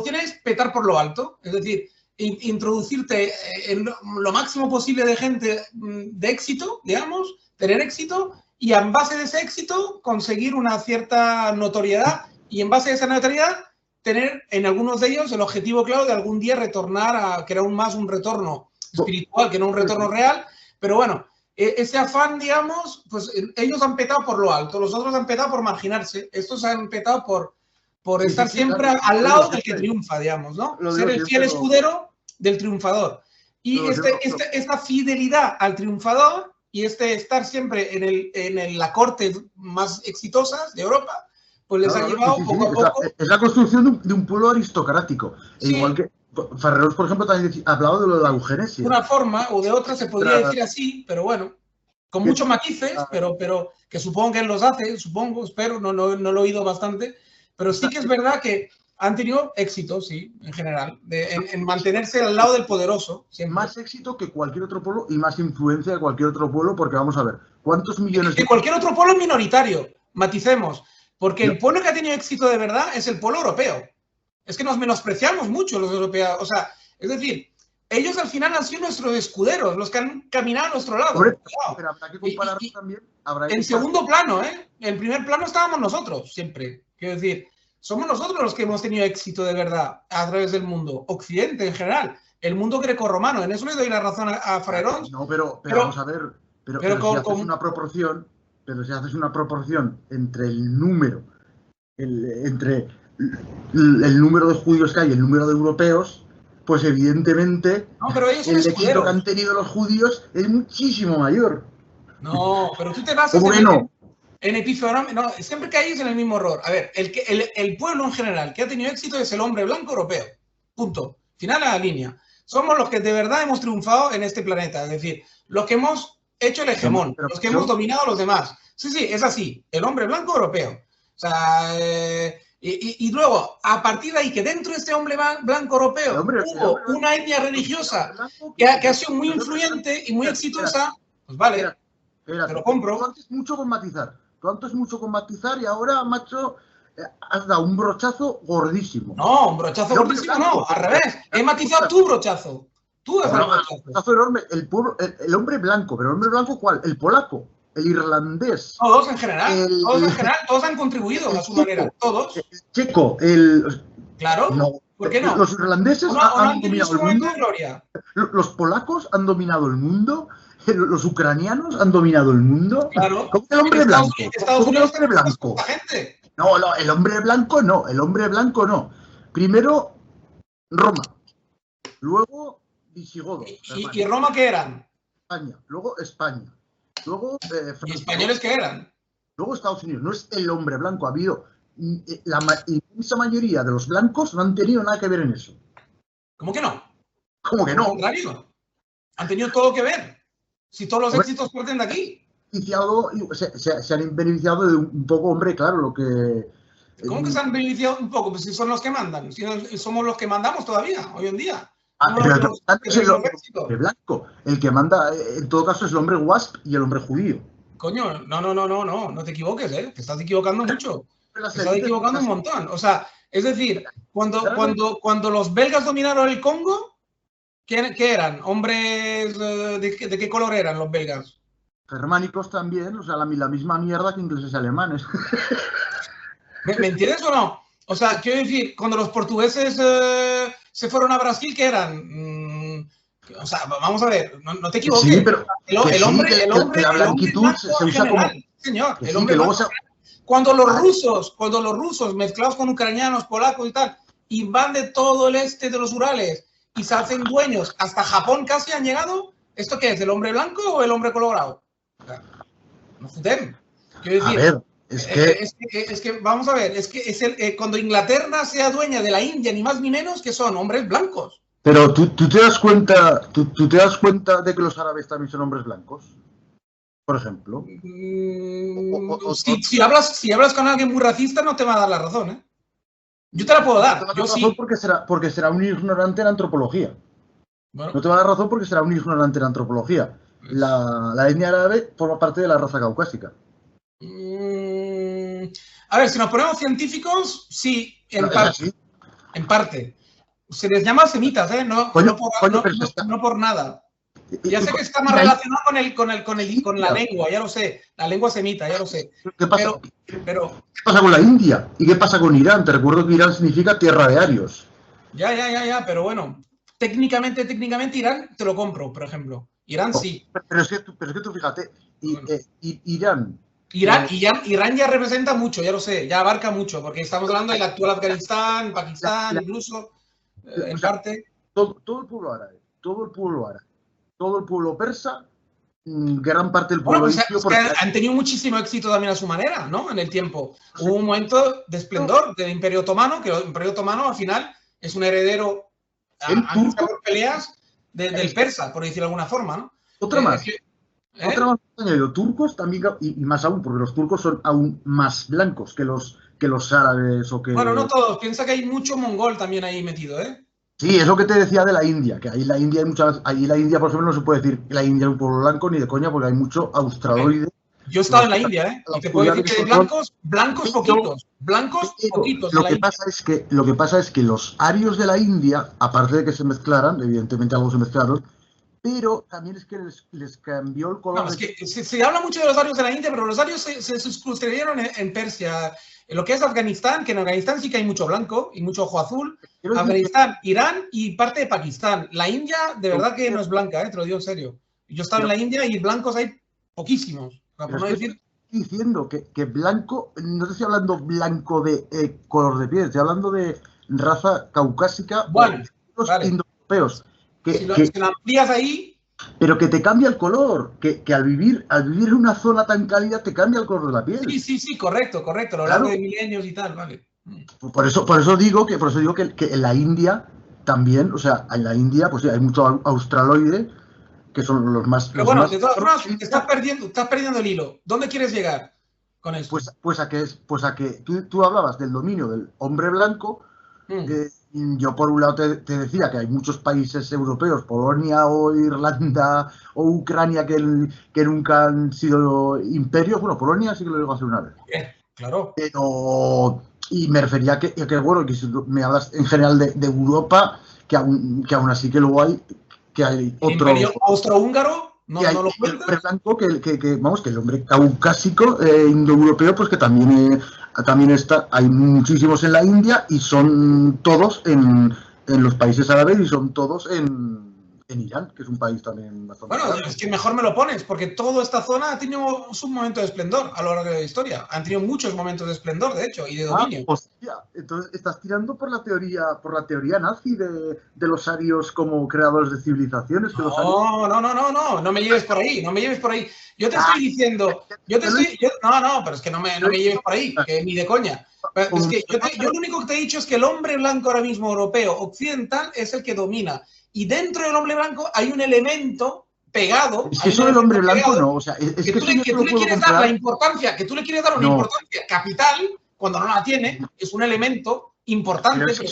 Speaker 1: tienes petar por lo alto, es decir, introducirte en lo máximo posible de gente de éxito, digamos, tener éxito, y en base de ese éxito conseguir una cierta notoriedad, y en base a esa notoriedad tener en algunos de ellos el objetivo claro de algún día retornar a que era aún más un retorno espiritual que no un retorno real, pero bueno, ese afán, digamos, pues ellos han petado por lo alto, los otros han petado por marginarse, estos han petado por estar siempre al lado del que triunfa, digamos, ¿no? Ser el fiel escudero del triunfador. Y esta fidelidad al triunfador y estar siempre en la corte más exitosas de Europa, pues les ha llevado poco a poco...
Speaker 2: Es la construcción de un pueblo aristocrático. Sí. Igual que Ferreros, por ejemplo, también hablaba de lo de la eugenesia.
Speaker 1: De una forma o de otra se podría decir así, pero bueno, con muchos matices, pero que supongo que él los hace, espero, no lo he oído bastante, pero sí que es verdad que han tenido éxito, sí, en general, en mantenerse al lado del poderoso.
Speaker 2: Siempre. Más éxito que cualquier otro pueblo y más influencia de cualquier otro pueblo, porque vamos a ver, ¿cuántos millones
Speaker 1: de cualquier otro pueblo minoritario, maticemos, porque el pueblo que ha tenido éxito de verdad es el pueblo europeo. Es que nos menospreciamos mucho los europeos, o sea, es decir, ellos al final han sido nuestros escuderos, los que han caminado a nuestro lado.
Speaker 2: Pero habrá que comparar también.
Speaker 1: En segundo plano, en primer plano estábamos nosotros, siempre. Quiero decir, somos nosotros los que hemos tenido éxito de verdad a través del mundo, Occidente en general, el mundo grecorromano. En eso le doy la razón a Frerons.
Speaker 2: No, pero vamos a ver, pero si haces una proporción, entre el número, entre el número de judíos que hay y el número de europeos, pues evidentemente
Speaker 1: No, pero ellos son
Speaker 2: el éxito que
Speaker 1: escuderos.
Speaker 2: han tenido los judíos es muchísimo mayor.
Speaker 1: No, pero tú te basas
Speaker 2: ¿Cómo que no?
Speaker 1: en epifenómeno. No, siempre caéis en el mismo error. A ver, el pueblo en general que ha tenido éxito es el hombre blanco europeo. Punto. Final a la línea. Somos los que de verdad hemos triunfado en este planeta. Es decir, los que hemos hecho el hegemón, los que hemos dominado a los demás. Sí, sí, es así. El hombre blanco europeo. O sea, y luego, a partir de ahí, que dentro de este hombre blanco europeo hubo una etnia religiosa que ha sido muy influyente y muy exitosa, pues vale, te lo compro.
Speaker 2: Tú antes mucho con matizar y ahora, macho, has dado un brochazo gordísimo.
Speaker 1: No, un brochazo gordísimo no, al revés. He matizado tu brochazo. Tú has dado un
Speaker 2: brochazo enorme. El hombre blanco, pero el hombre blanco, ¿cuál? El polaco, el irlandés.
Speaker 1: Todos en general, todos han contribuido a su manera, todos.
Speaker 2: El checo,
Speaker 1: Claro,
Speaker 2: no,
Speaker 1: ¿por qué no?
Speaker 2: Los irlandeses han dominado el mundo. Los polacos han dominado el mundo. Los ucranianos han dominado el mundo.
Speaker 1: Claro.
Speaker 2: ¿Cómo que el hombre blanco?
Speaker 1: Estados Unidos
Speaker 2: el hombre blanco? No, el hombre blanco no. El hombre blanco no. Primero, Roma. Luego, visigodos.
Speaker 1: ¿Y Roma qué eran?
Speaker 2: España. Luego, España. Luego, Francia.
Speaker 1: ¿Y españoles qué eran?
Speaker 2: Luego, Estados Unidos. No es el hombre blanco. Ha habido. La inmensa mayoría de los blancos no han tenido nada que ver en eso.
Speaker 1: ¿Cómo que no?
Speaker 2: ¿Cómo que no?
Speaker 1: Al contrario. Han tenido todo que ver. Si todos los éxitos parten de aquí.
Speaker 2: Se han beneficiado de un poco, hombre, claro, lo que...
Speaker 1: ¿Cómo que se han beneficiado un poco? Pues si son los que mandan, si somos los que mandamos todavía, hoy en día.
Speaker 2: Pero es el hombre blanco. El que manda, en todo caso, es el hombre WASP y el hombre judío.
Speaker 1: Coño, no te equivoques, ¿eh? Te estás equivocando mucho. Te estás equivocando un montón. O sea, es decir, cuando los belgas dominaron el Congo, ¿qué eran? ¿Hombres de qué color eran los belgas?
Speaker 2: Germánicos también, o sea, la misma mierda que ingleses y alemanes.
Speaker 1: ¿Me entiendes o no? O sea, quiero decir, cuando los portugueses se fueron a Brasil, ¿qué eran? O sea, vamos a ver, no te equivoques.
Speaker 2: Sí, pero
Speaker 1: el hombre
Speaker 2: la blanquitud se usa
Speaker 1: general,
Speaker 2: como...
Speaker 1: Señor, el hombre blanco. Cuando los rusos mezclados con ucranianos, polacos y tal, invaden todo el este de los Urales y se hacen dueños, hasta Japón casi han llegado, ¿esto qué es? ¿El hombre blanco o el hombre colorado? O sea, no joder. Quiero decir,
Speaker 2: a ver, es que
Speaker 1: vamos a ver, es que cuando Inglaterra sea dueña de la India, ni más ni menos, que son hombres blancos.
Speaker 2: Pero tú te das cuenta, tú te das cuenta de que los árabes también son hombres blancos, por ejemplo.
Speaker 1: Si hablas con alguien muy racista, no te va a dar la razón, ¿eh? Yo te la puedo dar.
Speaker 2: No te va a dar razón porque será un ignorante en antropología. Bueno. No te va a dar razón porque será un ignorante en antropología. La etnia árabe forma parte de la raza caucásica.
Speaker 1: A ver, si nos ponemos científicos, sí, en parte. Se les llama semitas, ¿eh? No por nada. Ya sé que está más relacionado con la lengua, ya lo sé. La lengua semita, ya lo sé.
Speaker 2: ¿Qué pasa? ¿Qué pasa con la India? ¿Y qué pasa con Irán? Te recuerdo que Irán significa tierra de arios.
Speaker 1: Ya, pero bueno. Técnicamente Irán te lo compro, por ejemplo. Irán sí.
Speaker 2: Pero es que tú fíjate, Irán
Speaker 1: ya representa mucho, ya lo sé, ya abarca mucho, porque estamos hablando del actual Afganistán, Pakistán, incluso, en parte.
Speaker 2: Todo el pueblo árabe, todo el pueblo persa, gran parte del pueblo
Speaker 1: indio. Han tenido muchísimo éxito también a su manera, ¿no? En el tiempo. Hubo un momento de esplendor del Imperio Otomano, que el Imperio Otomano al final es un heredero por peleas del persa, por decirlo de alguna forma, ¿no?
Speaker 2: Otra más añadido, turcos también, y más aún, porque los turcos son aún más blancos que los árabes o que...
Speaker 1: Bueno, no todos, piensa que hay mucho mongol también ahí metido, ¿eh?
Speaker 2: Sí, es lo que te decía de la India, que ahí la India hay la India, por ejemplo, no se puede decir que la India es un pueblo blanco ni de coña, porque hay mucho australoide.
Speaker 1: Yo he estado en la India, ¿eh? Y te puedo decir que blancos poquitos. Blancos poquitos.
Speaker 2: Lo que pasa es que los arios de la India, aparte de que se mezclaran, evidentemente algo se mezclaron, pero también es que les cambió el color.
Speaker 1: No, es que se habla mucho de los arios de la India, pero los arios se sucedieron en Persia. En lo que es Afganistán, que en Afganistán sí que hay mucho blanco y mucho ojo azul. Afganistán, Irán y parte de Pakistán. La India, de verdad que no es blanca, te lo digo en serio. Yo he estado en la India y blancos hay poquísimos. Por no decir...
Speaker 2: Estoy diciendo que blanco, no te estoy hablando blanco de color de piel, estoy hablando de raza caucásica.
Speaker 1: Bueno, vale.
Speaker 2: europeos.
Speaker 1: Si lo amplías ahí...
Speaker 2: Pero que te cambia el color, que al vivir en una zona tan cálida te cambia el color de la piel.
Speaker 1: Sí, correcto, a lo largo de milenios y tal, vale.
Speaker 2: Por eso digo que en la India también, o sea, en la India pues sí, hay mucho australoide, que son los más...
Speaker 1: Pero bueno, de todas formas, estás perdiendo el hilo. ¿Dónde quieres llegar con esto?
Speaker 2: Pues a que tú hablabas del dominio del hombre blanco. Yo por un lado te decía que hay muchos países europeos, Polonia o Irlanda o Ucrania, que nunca han sido imperios. Bueno, Polonia sí que lo llegó a hacer una vez.
Speaker 1: Claro.
Speaker 2: Pero, y me refería a que bueno, que si me hablas en general de Europa, que aún así que luego hay otro...
Speaker 1: ¿Imperio austrohúngaro? ¿No lo cuentas?
Speaker 2: El hombre blanco, que el hombre caucásico, indoeuropeo, pues que también está, hay muchísimos en la India y son todos en los países árabes y son todos en Irán, que es un país también bastante...
Speaker 1: Bueno, grande. Es que mejor me lo pones, porque toda esta zona ha tenido un momento de esplendor a lo largo de la historia. Han tenido muchos momentos de esplendor, de hecho, y de dominio.
Speaker 2: Hostia, entonces estás tirando por la teoría nazi de los arios como creadores de civilizaciones. Que
Speaker 1: no me lleves por ahí, Yo te estoy diciendo, pero es que no me lleves por ahí, que ni de coña. Es que yo lo único que te he dicho es que el hombre blanco ahora mismo europeo, occidental, es el que domina. Y dentro del hombre blanco hay un elemento pegado.
Speaker 2: Es que eso del hombre blanco no, o sea,
Speaker 1: que tú le quieres dar la importancia, una importancia capital cuando no la tiene, es un elemento importante, pero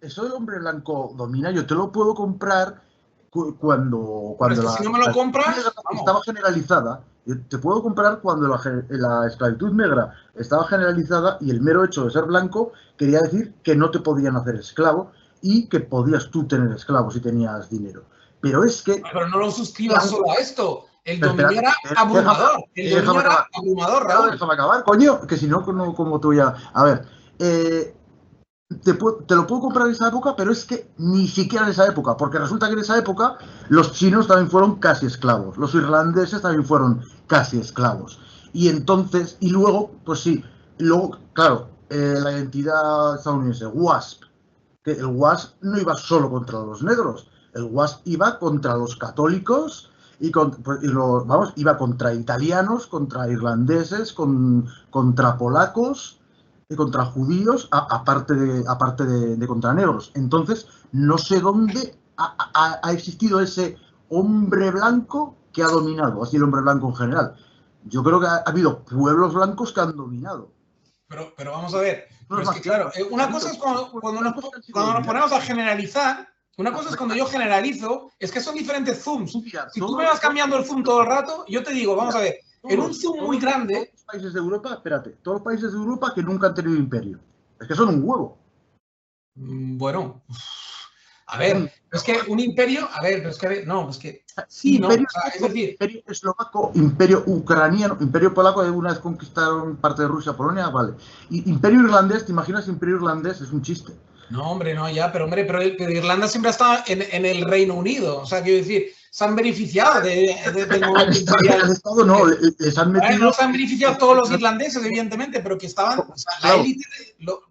Speaker 2: eso del hombre blanco domina, yo te lo puedo comprar cuando
Speaker 1: si no me lo compras,
Speaker 2: estaba generalizada. Yo te puedo comprar cuando la esclavitud negra estaba generalizada y el mero hecho de ser blanco quería decir que no te podían hacer esclavo y que podías tú tener esclavos si tenías dinero. Pero es que...
Speaker 1: Pero no lo suscribas solo a esto. El dominio era abrumador. El dominio era abrumador, Raúl.
Speaker 2: Déjame acabar, coño, que si no, como tú ya... A ver, te lo puedo comprar en esa época, pero es que ni siquiera en esa época, porque resulta que en esa época los chinos también fueron casi esclavos, los irlandeses también fueron casi esclavos. Y entonces, y luego, pues sí, luego, claro, la identidad estadounidense, WASP, que el WASP no iba solo contra los negros, el WASP iba contra los católicos iba contra italianos, contra irlandeses, contra polacos y contra judíos, aparte de contra negros. Entonces, no sé dónde ha existido ese hombre blanco que ha dominado, así el hombre blanco en general. Yo creo que ha habido pueblos blancos que han dominado.
Speaker 1: Pero vamos a ver. Pero es que, claro, una cosa es cuando nos ponemos a generalizar, una cosa es cuando yo generalizo, es que son diferentes zooms. Si tú me vas cambiando el zoom todo el rato, yo te digo, vamos a ver, en un zoom muy grande...
Speaker 2: Todos los países de Europa, todos los países de Europa que nunca han tenido imperio. Es que son un huevo.
Speaker 1: Bueno, a ver, es que un imperio, sí, ¿no?
Speaker 2: Imperio, es decir, imperio eslovaco, imperio ucraniano, imperio polaco, de una vez conquistaron parte de Rusia, Polonia, vale. Y imperio irlandés, ¿te imaginas? Imperio irlandés es un chiste.
Speaker 1: No, hombre, no, ya, pero Irlanda siempre ha estado en el Reino Unido, o sea, quiero decir, se han beneficiado del movimiento imperial.
Speaker 2: Estado no, les han metido...
Speaker 1: No se han beneficiado todos los irlandeses, evidentemente, pero que estaban, o sea, la élite,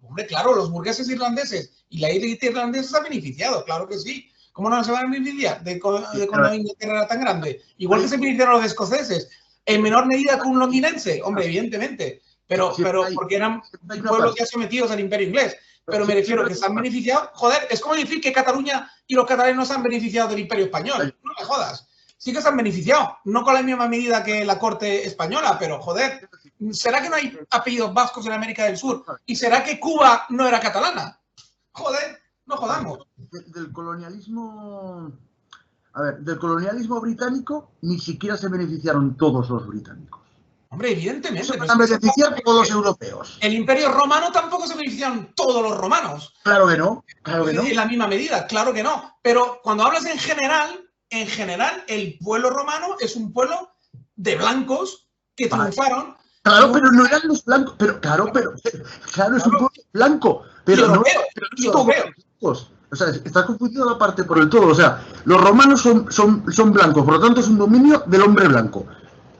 Speaker 1: hombre, claro, los burgueses irlandeses y la élite irlandesa se han beneficiado, claro que sí. ¿Cómo no se van a beneficiar de cuando Inglaterra era tan grande? Igual que se beneficiaron los escoceses, en menor medida que un londinense, hombre, evidentemente, pero porque eran pueblos ya sometidos al imperio inglés. Pero me refiero que se han beneficiado. Joder, es como decir que Cataluña y los catalanes no se han beneficiado del Imperio Español. No me jodas. Sí que se han beneficiado. No con la misma medida que la corte española, pero joder. ¿Será que no hay apellidos vascos en América del Sur? ¿Y será que Cuba no era catalana? Joder, no jodamos.
Speaker 2: Del colonialismo... A ver, del colonialismo británico ni siquiera se beneficiaron todos los británicos.
Speaker 1: Hombre, evidentemente.
Speaker 2: Se van a beneficiar todos los europeos.
Speaker 1: El Imperio Romano tampoco se beneficiaron todos los romanos.
Speaker 2: Claro que no, claro que no.
Speaker 1: En la misma medida, claro que no. Pero cuando hablas en general, el pueblo romano es un pueblo de blancos que triunfaron.
Speaker 2: Claro, pero no eran los blancos. Claro, es un pueblo blanco. Pero
Speaker 1: europeo.
Speaker 2: O sea, está confundido la parte por el todo. O sea, los romanos son blancos, por lo tanto es un dominio del hombre blanco.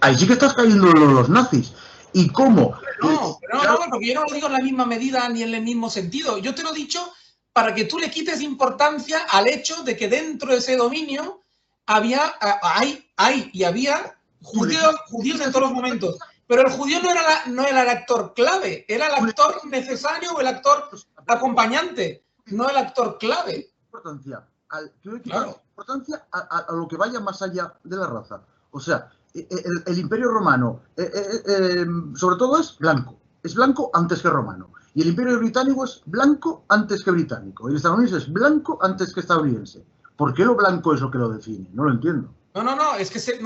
Speaker 2: Ahí sí que estás cayendo en los nazis. ¿Y cómo?
Speaker 1: No, porque yo no lo digo en la misma medida ni en el mismo sentido. Yo te lo he dicho para que tú le quites importancia al hecho de que dentro de ese dominio había judíos en todos los momentos. Pero el judío no era el actor clave, era el actor necesario o el actor acompañante, no el actor clave.
Speaker 2: Importancia a lo que vaya más allá de la raza. O sea, el Imperio Romano, sobre todo es blanco antes que romano. Y el Imperio Británico es blanco antes que británico. Y el estadounidense es blanco antes que estadounidense. ¿Por qué lo blanco es lo que lo define? No lo entiendo.
Speaker 1: No, es que es que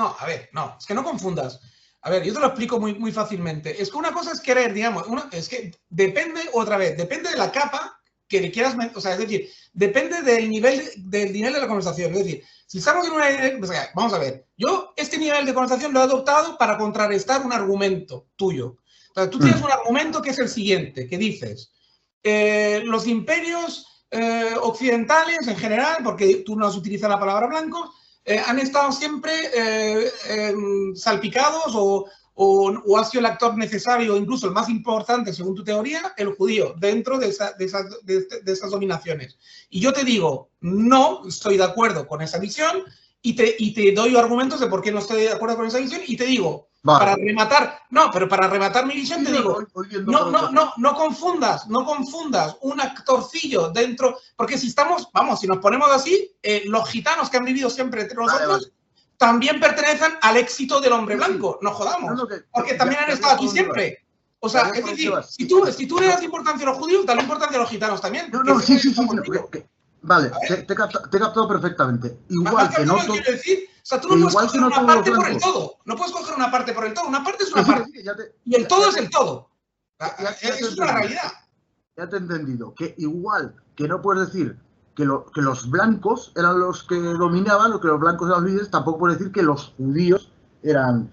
Speaker 1: no confundas. A ver, yo te lo explico muy fácilmente. Es que una cosa es querer, digamos, es que depende de la capa que le quieras, o sea, es decir, depende del nivel de la conversación. Es decir, si estamos en una, vamos a ver, yo este nivel de conversación lo he adoptado para contrarrestar un argumento tuyo. O sea, tú tienes un argumento que es el siguiente, que dices, los imperios occidentales en general, porque tú no has utilizado la palabra blanco, han estado siempre salpicados o ha sido el actor necesario, incluso el más importante, según tu teoría, el judío, dentro de esas dominaciones. Y yo te digo, no estoy de acuerdo con esa visión y te doy argumentos de por qué no estoy de acuerdo con esa visión y te digo, vale. Para rematar mi visión te digo, no confundas un actorcillo dentro, porque si nos ponemos así, los gitanos que han vivido siempre entre nosotros, también pertenecen al éxito del hombre blanco, no jodamos, porque también han estado aquí siempre. O sea, es decir, si tú le das importancia a los judíos, dale importancia a los gitanos también.
Speaker 2: Vale, te he captado perfectamente. Igual que no...
Speaker 1: Quiero decir, o sea, tú no puedes coger una parte por el todo. No puedes coger una parte por el todo. Una parte es una parte. Y el todo es el todo. Es una realidad.
Speaker 2: Ya te he entendido. Que igual que no puedes decir que los blancos eran los que dominaban o que los blancos eran los líderes, tampoco puedes decir que los judíos eran...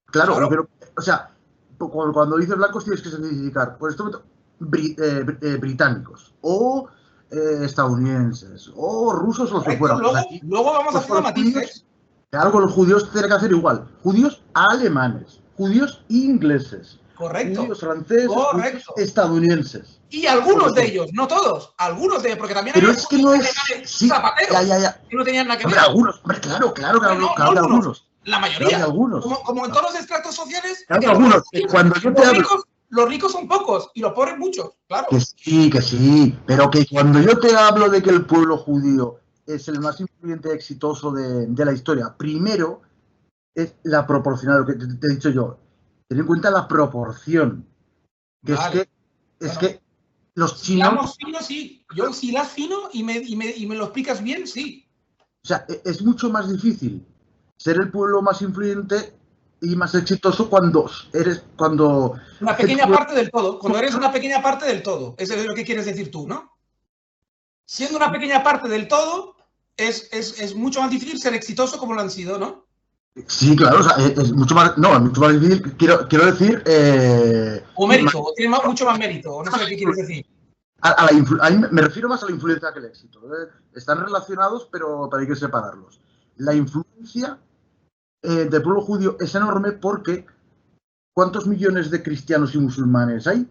Speaker 2: Claro. Pero, o sea, cuando dices blancos tienes que significar, por este momento, británicos o... estadounidenses o rusos o los que fueran.
Speaker 1: Luego vamos a hacer matices.
Speaker 2: Algo los judíos tienen que hacer igual. Judíos alemanes, judíos ingleses,
Speaker 1: correcto,
Speaker 2: judíos franceses, judíos estadounidenses.
Speaker 1: Y algunos de ellos, no todos, algunos de ellos, porque también
Speaker 2: pero
Speaker 1: hay
Speaker 2: es que no es
Speaker 1: zapateros que no tenían nada que ver.
Speaker 2: Algunos, claro que algunos.
Speaker 1: La mayoría.
Speaker 2: Algunos.
Speaker 1: Como en todos los estratos sociales.
Speaker 2: Algunos. Cuando yo te hablo...
Speaker 1: Los ricos son pocos y los pobres muchos, claro.
Speaker 2: Que sí, pero que cuando yo te hablo de que el pueblo judío es el más influyente y exitoso de la historia, primero es la proporcional, lo que te he dicho yo. Ten en cuenta la proporción. Que vale. Es que los chinos...
Speaker 1: Si fino, sí. Yo si las fino y me lo explicas bien, sí.
Speaker 2: O sea, es mucho más difícil ser el pueblo más influyente y más exitoso cuando
Speaker 1: una pequeña parte del todo, cuando eres una pequeña parte del todo. Eso es lo que quieres decir tú, ¿no? Siendo una pequeña parte del todo, es mucho más difícil ser exitoso como lo han sido, ¿no?
Speaker 2: Sí, claro, o sea, es mucho más difícil, quiero decir...
Speaker 1: o mérito, o tiene mucho más mérito, no sé qué quieres decir.
Speaker 2: Me refiero más a la influencia que el éxito. Están relacionados, pero hay que separarlos. La influencia del pueblo judío es enorme porque ¿cuántos millones de cristianos y musulmanes hay?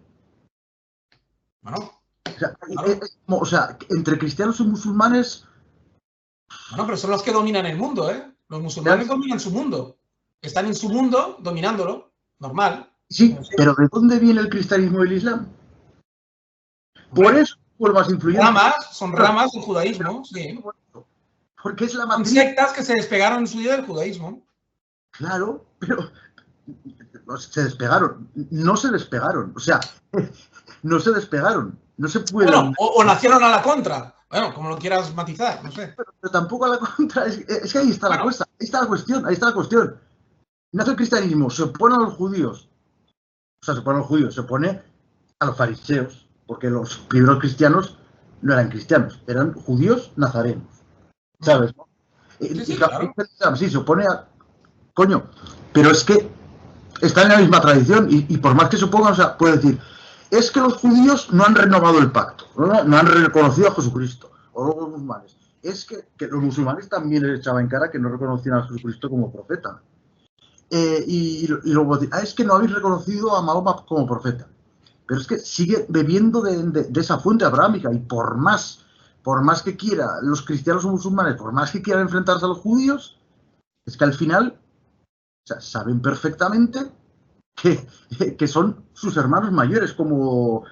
Speaker 1: Bueno,
Speaker 2: o sea, entre cristianos y musulmanes...
Speaker 1: Bueno, pero son los que dominan el mundo, ¿eh? Los musulmanes dominan su mundo. Están en su mundo dominándolo, normal.
Speaker 2: Sí, pero ¿de dónde viene el cristianismo y el islam? Por eso fue el más influyente.
Speaker 1: Son ramas del judaísmo, sí.
Speaker 2: Porque es la
Speaker 1: matriz. Son sectas que se despegaron en su día del judaísmo.
Speaker 2: Claro, pero se despegaron. No se despegaron. O sea, no se despegaron. No se puede.
Speaker 1: Bueno, o nacieron a la contra. Bueno, como lo quieras matizar, no sé.
Speaker 2: Pero tampoco a la contra. Es que ahí está la cosa. Ahí está la cuestión. Nace el cristianismo, se opone a los judíos. O sea, se opone a los judíos, se opone a los fariseos. Porque los primeros cristianos no eran cristianos, eran judíos nazarenos. ¿Sabes?
Speaker 1: Sí, claro.
Speaker 2: Sí, se opone a... Coño, pero es que están en la misma tradición y por más que se opongan, o sea, puede decir, es que los judíos no han renovado el pacto, no han reconocido a Jesucristo, o los musulmanes. Es que los musulmanes también les echaban en cara que no reconocían a Jesucristo como profeta. Y luego decir, es que no habéis reconocido a Mahoma como profeta. Pero es que sigue bebiendo de esa fuente abrahámica y por más por más que quiera, los cristianos o musulmanes, por más que quieran enfrentarse a los judíos, es que al final, o sea, saben perfectamente que son sus hermanos mayores, como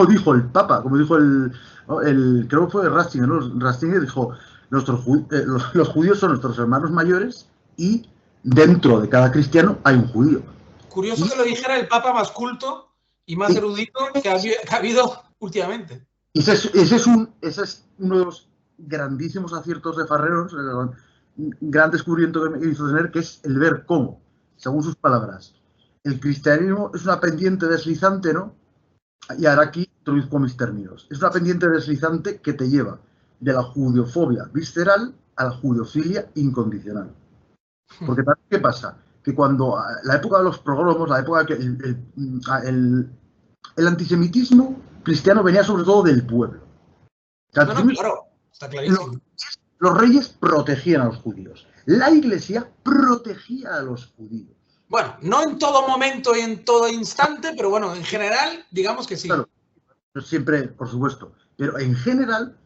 Speaker 2: dijo el Papa, como dijo creo que fue Ratzinger, ¿no? Ratzinger dijo, los judíos son nuestros hermanos mayores y dentro de cada cristiano hay un judío.
Speaker 1: Curioso que lo dijera el Papa más culto y más erudito que ha habido últimamente.
Speaker 2: Ese es uno de los grandísimos aciertos de Farreros, gran descubrimiento que me hizo tener, que es el ver cómo, según sus palabras, el cristianismo es una pendiente deslizante, ¿no? Y ahora aquí introduzco mis términos. Es una pendiente deslizante que te lleva de la judeofobia visceral a la judeofilia incondicional. Porque ¿qué pasa? Que cuando la época de los progromos, la época que el antisemitismo cristiano venía sobre todo del pueblo.
Speaker 1: No, claro, está clarísimo.
Speaker 2: Los reyes protegían a los judíos. La iglesia protegía a los judíos.
Speaker 1: Bueno, no en todo momento y en todo instante, pero bueno, en general, digamos que sí.
Speaker 2: Claro, siempre, por supuesto. Pero en general,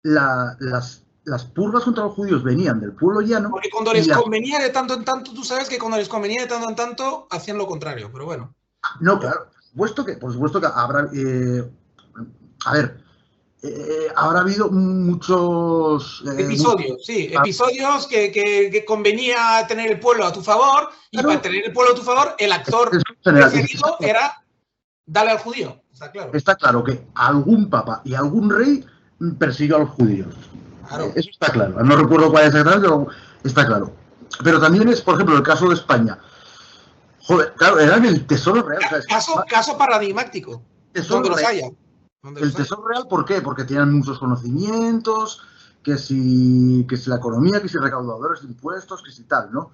Speaker 2: las purgas contra los judíos venían del pueblo llano.
Speaker 1: Porque cuando les convenía de tanto en tanto, tú sabes que cuando les convenía de tanto en tanto, hacían lo contrario, pero bueno.
Speaker 2: No, claro, por supuesto que habrá... a ver, habrá habido muchos...
Speaker 1: episodios, sí, episodios que convenía tener el pueblo a tu favor y claro, para tener el pueblo a tu favor, el actor preferido era darle al judío, está claro.
Speaker 2: Está claro que algún papa y algún rey persiguió a los judíos. Claro. Eso está claro. No recuerdo cuál es exactamente, pero está claro. Pero también es, por ejemplo, el caso de España. Joder, claro, era el tesoro real.
Speaker 1: Caso paradigmático, donde los haya.
Speaker 2: El tesoro real, ¿por qué? Porque tenían muchos conocimientos, que si la economía, que si recaudadores de impuestos, que si tal, ¿no?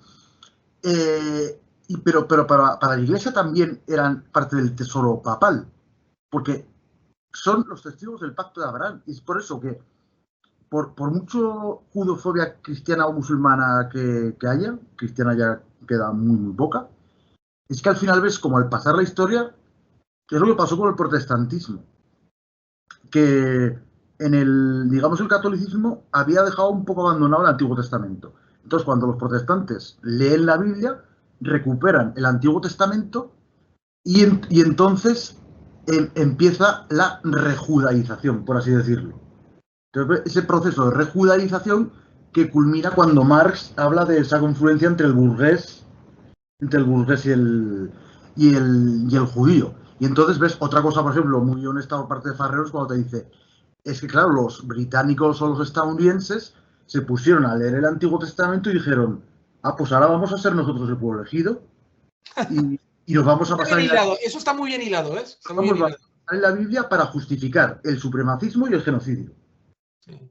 Speaker 2: Pero para la iglesia también eran parte del tesoro papal, porque son los testigos del pacto de Abraham. Y es por eso que, por mucho judofobia cristiana o musulmana que haya, cristiana ya queda muy poca, es que al final ves como al pasar la historia, que es lo que pasó con el protestantismo, que en el catolicismo había dejado un poco abandonado el Antiguo Testamento. Entonces, cuando los protestantes leen la Biblia, recuperan el Antiguo Testamento y entonces empieza la rejudaización, por así decirlo. Entonces, ese proceso de rejudaización que culmina cuando Marx habla de esa confluencia entre el burgués y el judío. Y entonces ves otra cosa, por ejemplo, muy honesta por parte de Farreros, cuando te dice, es que claro, los británicos o los estadounidenses se pusieron a leer el Antiguo Testamento y dijeron, pues ahora vamos a ser nosotros el pueblo elegido y nos vamos a pasar...
Speaker 1: Eso está muy bien hilado, ¿ves?
Speaker 2: Vamos a pasar en la Biblia para justificar el supremacismo y el genocidio. Sí.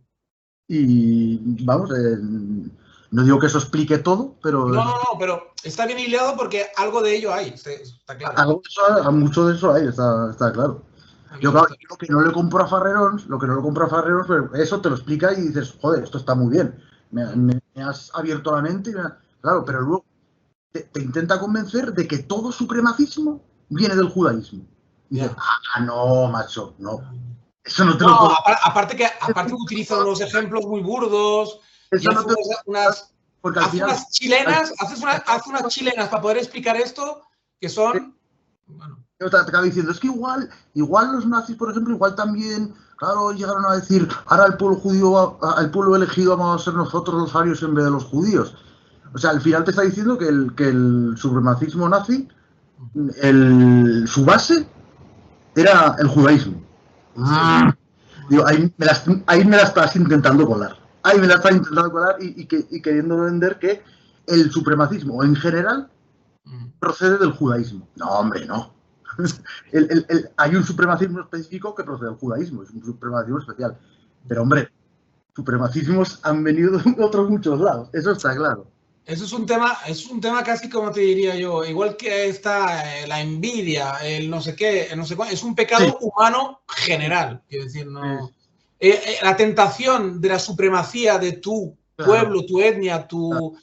Speaker 2: Y vamos... no digo que eso explique todo, pero...
Speaker 1: No, pero está bien hilado porque algo de ello hay, está claro.
Speaker 2: Mucho de eso hay, está claro. Yo, claro, lo que no le compro a Farreros, pero eso te lo explica y dices, joder, esto está muy bien. Me has abierto la mente, claro, pero luego te intenta convencer de que todo supremacismo viene del judaísmo. Y dices, no, macho, no. Eso no te lo puedo...
Speaker 1: Aparte que utiliza unos ejemplos muy burdos...
Speaker 2: Eso no te...
Speaker 1: unas chilenas, haces unas chilenas para poder explicar esto que son...
Speaker 2: Bueno. Te acaba diciendo, es que igual los nazis, por ejemplo, igual también, claro, llegaron a decir, ahora el pueblo judío, el pueblo elegido vamos a ser nosotros los arios en vez de los judíos. O sea, al final te está diciendo que el supremacismo nazi, su base era el judaísmo. Digo, ahí me la estás intentando colar. Ahí me la estás intentando colar y queriendo vender que el supremacismo en general procede del judaísmo. No, hombre, no. Hay un supremacismo específico que procede del judaísmo, es un supremacismo especial. Pero, hombre, supremacismos han venido de otros muchos lados, eso está claro.
Speaker 1: Eso es un tema casi como te diría yo, igual que está la envidia, el no sé qué, no sé cuál, es un pecado humano general, quiero decir, no... la tentación de la supremacía de tu pueblo, tu etnia, tu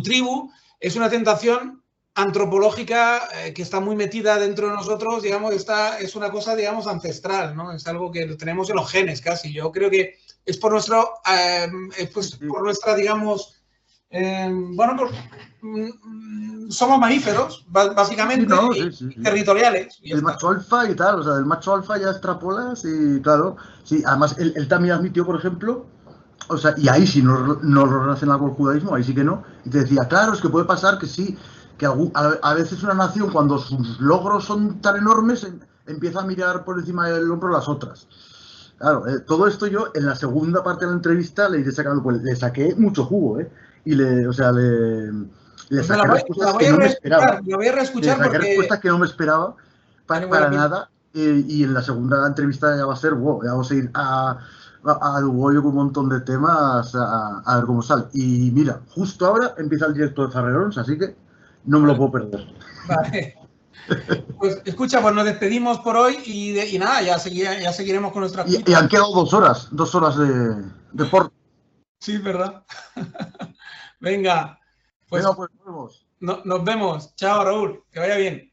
Speaker 1: tribu, es una tentación antropológica que está muy metida dentro de nosotros, digamos, es una cosa, digamos, ancestral, ¿no? Es algo que tenemos en los genes casi. Yo creo que es por pues, por nuestra, digamos, bueno, somos mamíferos, básicamente,
Speaker 2: no, sí.
Speaker 1: territoriales.
Speaker 2: El macho alfa y tal, o sea, del macho alfa ya extrapolas y claro, sí, además él también admitió, por ejemplo, o sea, y ahí sí no lo relaciona con el judaísmo, ahí sí que no, y te decía, claro, es que puede pasar que sí, que a veces una nación cuando sus logros son tan enormes empieza a mirar por encima del hombro las otras. Claro, todo esto yo en la segunda parte de la entrevista le iré sacando, pues le saqué mucho jugo, y le
Speaker 1: Pues
Speaker 2: saqué respuestas que no me esperaba.
Speaker 1: la voy a
Speaker 2: Le
Speaker 1: reescuchar
Speaker 2: saqué
Speaker 1: porque
Speaker 2: respuestas que no me esperaba
Speaker 1: tiene buena
Speaker 2: para
Speaker 1: pinta.
Speaker 2: nada. Y en la segunda entrevista ya va a ser, wow, ya vamos a ir a Dugollo con un montón de temas a ver cómo sale. Y mira, justo ahora empieza el directo de Farrerons, así que no me lo puedo perder.
Speaker 1: Vale. Pues escucha, pues nos despedimos por hoy y nada, ya seguiremos con nuestras
Speaker 2: Y han quedado 2 horas de por.
Speaker 1: Sí, ¿verdad? Venga, pues
Speaker 2: Venga, pues nos vemos.
Speaker 1: nos vemos. Chao, Raúl, que vaya bien.